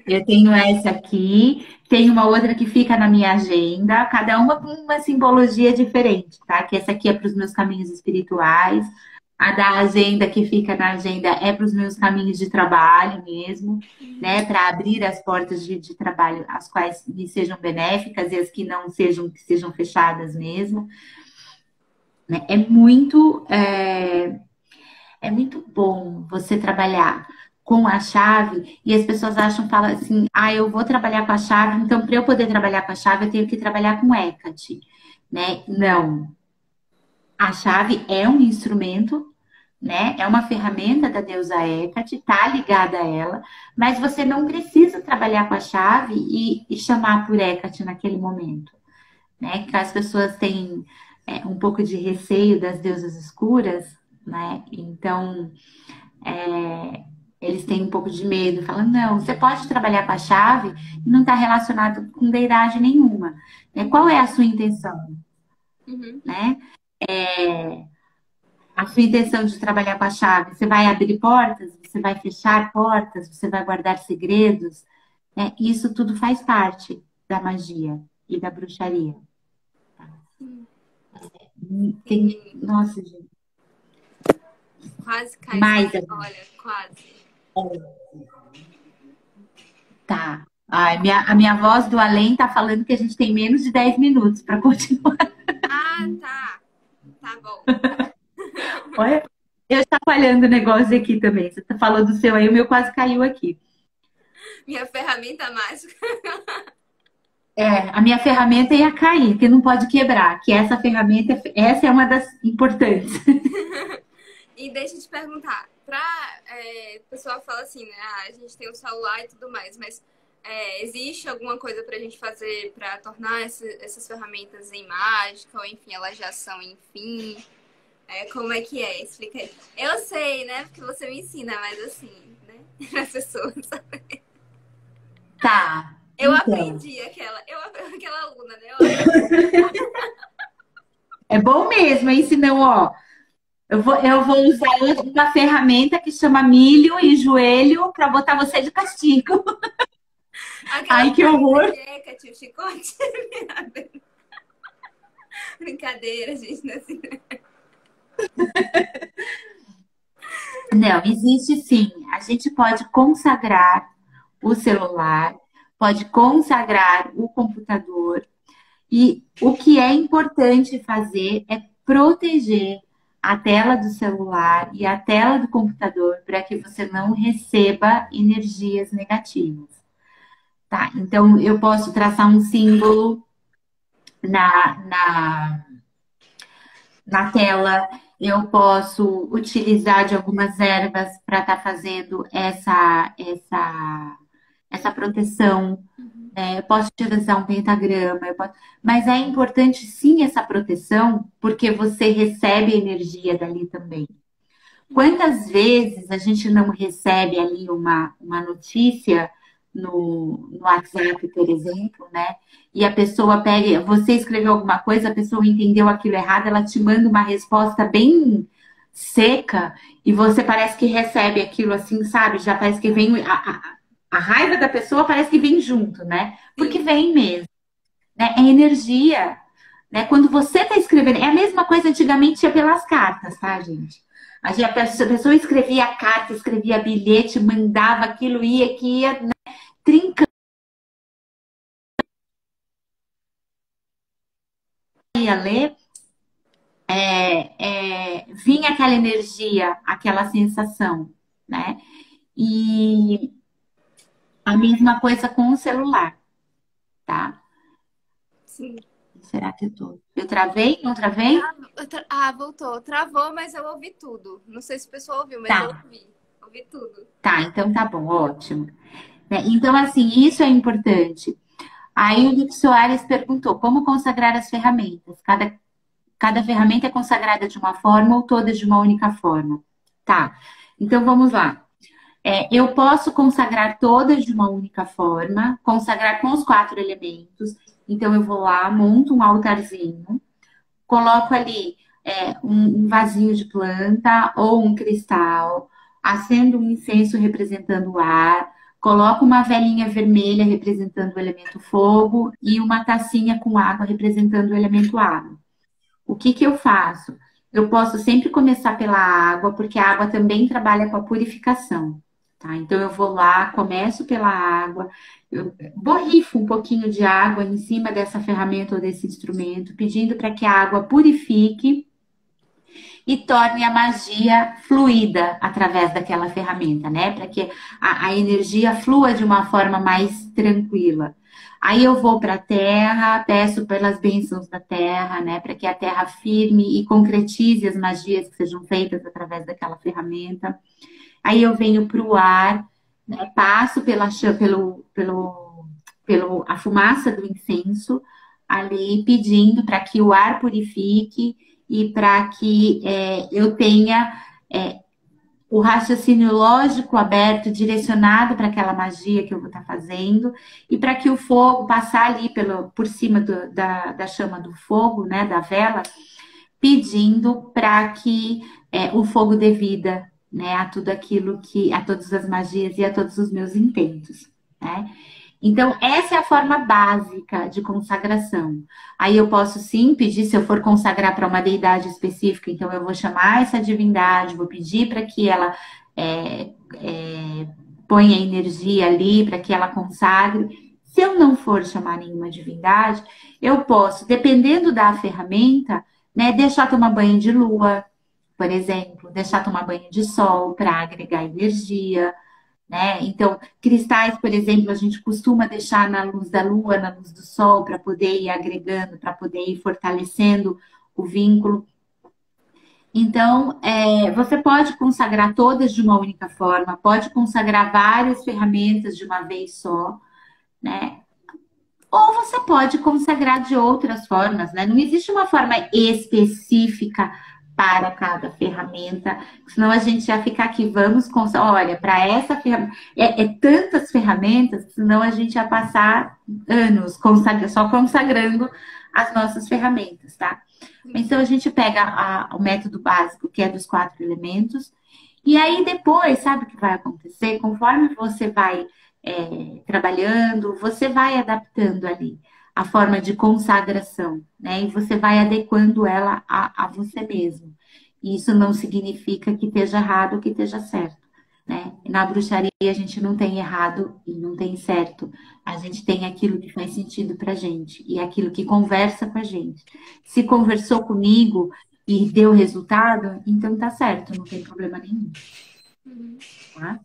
Eu tenho essa aqui, tem uma outra que fica na minha agenda, cada uma com uma simbologia diferente, tá? Que essa aqui é para os meus caminhos espirituais, a da agenda que fica na agenda é para os meus caminhos de trabalho mesmo, né? Para abrir as portas de trabalho, as quais me sejam benéficas e as que não sejam, que sejam fechadas mesmo. Né? É muito bom você trabalhar com a chave e as pessoas acham, falam assim, ah, eu vou trabalhar com a chave, então para eu poder trabalhar com a chave eu tenho que trabalhar com Hecate, né? Não, a chave é um instrumento, né? É uma ferramenta da deusa Hecate, tá ligada a ela, mas você não precisa trabalhar com a chave e chamar por Hecate naquele momento, né? Que as pessoas têm um pouco de receio das deusas escuras, né? Então eles têm um pouco de medo, falam, não, você pode trabalhar com a chave e não está relacionado com deidade nenhuma. Né? Qual é a sua intenção? Uhum. Né? A sua intenção de trabalhar com a chave, você vai abrir portas, você vai fechar portas, você vai guardar segredos. Né? Isso tudo faz parte da magia e da bruxaria. Tem, Entendi. nossa, gente, Quase cai só. mais Olha, quase. tá. Ai, a minha voz do além tá falando que a gente tem menos de 10 minutos para continuar. Ah, tá. Tá bom. Olha, eu chacoalhando o negócio aqui também. Você tá falando do seu aí, o meu quase caiu aqui. Minha ferramenta mágica. É, a minha ferramenta ia cair, que não pode quebrar, que essa ferramenta, essa é uma das importantes. E deixa eu te perguntar, o pessoal fala assim, né? Ah, a gente tem o celular e tudo mais, mas existe alguma coisa pra gente fazer pra tornar essas ferramentas em mágica, ou enfim, elas já são, enfim. Como é que é? Explica aí. Eu sei, né? Porque você me ensina, mas assim, né? As pessoas. Tá. Eu Então, aprendi aquela aluna, né? Eu é bom mesmo, hein? Senão, ó, eu vou usar hoje uma ferramenta que chama milho e joelho para botar você de castigo. aquela Ai, que ferramenta horror! de Hecate, o chicote. Brincadeira, gente, não é assim. Não, existe sim. A gente pode consagrar o celular, pode consagrar o computador. E o que é importante fazer é proteger a tela do celular e a tela do computador para que você não receba energias negativas. Tá? Então, eu posso traçar um símbolo na, na, na tela, eu posso utilizar de algumas ervas para estar fazendo essa proteção. Eu posso utilizar um pentagrama, mas é importante sim essa proteção, porque você recebe energia dali também. Quantas vezes a gente não recebe ali uma notícia no WhatsApp, por exemplo, né? E a pessoa pega, você escreveu alguma coisa, a pessoa entendeu aquilo errado, ela te manda uma resposta bem seca e você parece que recebe aquilo assim, sabe? Já parece que vem a raiva da pessoa parece que vem junto, né? Porque Sim. vem mesmo, né? É energia, né? Quando você está escrevendo, é a mesma coisa antigamente ia pelas cartas, tá, gente? A pessoa escrevia carta, escrevia bilhete, mandava aquilo, ia que ia, né? Trincando, ia ler, vinha aquela energia, aquela sensação, né? E a mesma coisa com o celular, tá? Sim. Será que eu travei? Não travei? Voltou. Travou, mas eu ouvi tudo. Não sei se o pessoal ouviu, mas eu Tá, ouvi. Ouvi tudo. tá, então tá bom, ótimo. Né? Então, assim, isso é importante. Aí o Luke Soares perguntou como consagrar as ferramentas. Cada ferramenta é consagrada de uma forma ou todas de uma única forma. Tá, então vamos lá. Eu posso consagrar todas de uma única forma, consagrar com os 4 elementos, Então, eu vou lá, monto um altarzinho, coloco ali um vasinho de planta ou um cristal, acendo um incenso representando o ar, coloco uma velinha vermelha representando o elemento fogo e uma tacinha com água representando o elemento água. O que que eu faço? Eu posso sempre começar pela água, porque a água também trabalha com a purificação, tá? Então eu vou lá, começo pela água, eu borrifo um pouquinho de água em cima dessa ferramenta ou desse instrumento, pedindo para que a água purifique e torne a magia fluida através daquela ferramenta, né? Para que a energia flua de uma forma mais tranquila. Aí eu vou para a terra, peço pelas bênçãos da terra, né? Para que a terra firme e concretize as magias que sejam feitas através daquela ferramenta. Aí eu venho para o ar, né? Passo pelo a fumaça do incenso ali, pedindo para que o ar purifique e para que eu tenha o raciocínio lógico aberto, direcionado para aquela magia que eu vou estar fazendo, e para que o fogo passar ali por cima da chama do fogo, né, da vela, pedindo para que o fogo dê vida, né, a tudo aquilo a todas as magias e a todos os meus intentos, né? Então, essa é a forma básica de consagração. Aí eu posso sim pedir, se eu for consagrar para uma deidade específica, então eu vou chamar essa divindade, vou pedir para que ela ponha energia ali, para que ela consagre. Se eu não for chamar nenhuma divindade, eu posso, dependendo da ferramenta, né, deixar tomar banho de lua, por exemplo, deixar tomar banho de sol para agregar energia. Né? Então, cristais, por exemplo, a gente costuma deixar na luz da lua, na luz do sol, para poder ir agregando, para poder ir fortalecendo o vínculo. Então, você pode consagrar todas de uma única forma, pode consagrar várias ferramentas de uma vez só, né? Ou você pode consagrar de outras formas, né? Não existe uma forma específica para cada ferramenta, senão a gente já fica aqui, olha, para essa ferramenta, tantas ferramentas, senão a gente ia passar anos só consagrando as nossas ferramentas, tá? Então a gente pega o método básico, que é dos 4 elementos, e aí depois, sabe o que vai acontecer? Conforme você vai trabalhando, você vai adaptando ali a forma de consagração, né? E você vai adequando ela a você mesmo. E isso não significa que esteja errado ou que esteja certo, né? Na bruxaria a gente não tem errado e não tem certo. A gente tem aquilo que faz sentido pra gente e aquilo que conversa com a gente. Se conversou comigo e deu resultado, então tá certo, não tem problema nenhum. Tá?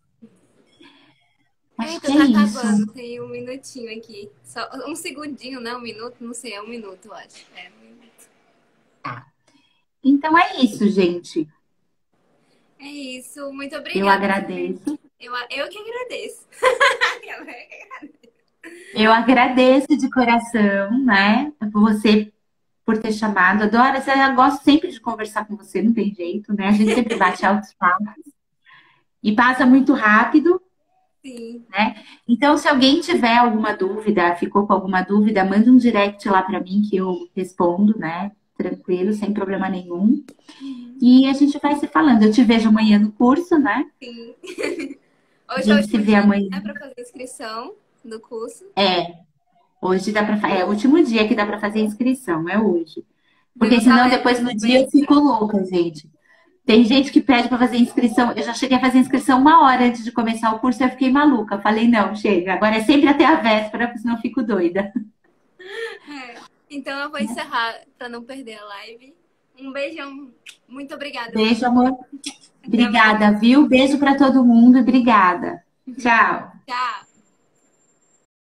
Acho que Tá isso. acabando, tem um minutinho aqui. Só um segundinho, né? Um minuto, não sei, é um minuto, eu acho. Um minuto. Tá. Então é isso, gente. É isso, muito obrigada. Eu agradeço. Eu que agradeço. Eu agradeço de coração, né? Por você por ter chamado. Adoro, eu gosto sempre de conversar com você, não tem jeito, né? A gente sempre bate altos papos. E passa muito rápido. Sim. Né? Então, se alguém tiver alguma dúvida, ficou com alguma dúvida, manda um direct lá para mim que eu respondo, né? Tranquilo, sem problema nenhum. E a gente vai se falando. Eu te vejo amanhã no curso, né? Sim. Hoje a gente se vê amanhã. Dá para fazer inscrição no curso? Hoje dá para fazer. É o último dia que dá para fazer inscrição, é hoje. Porque senão depois no dia eu fico louca, gente. Tem gente que pede para fazer inscrição. Eu já cheguei a fazer inscrição 1 hora antes de começar o curso e eu fiquei maluca. Falei, não, chega. Agora é sempre até a véspera, porque senão eu fico doida. Então eu vou encerrar para não perder a live. Um beijão. Muito obrigada. Beijo, amor. Obrigada, viu? Beijo para todo mundo e obrigada. Tchau. Tchau.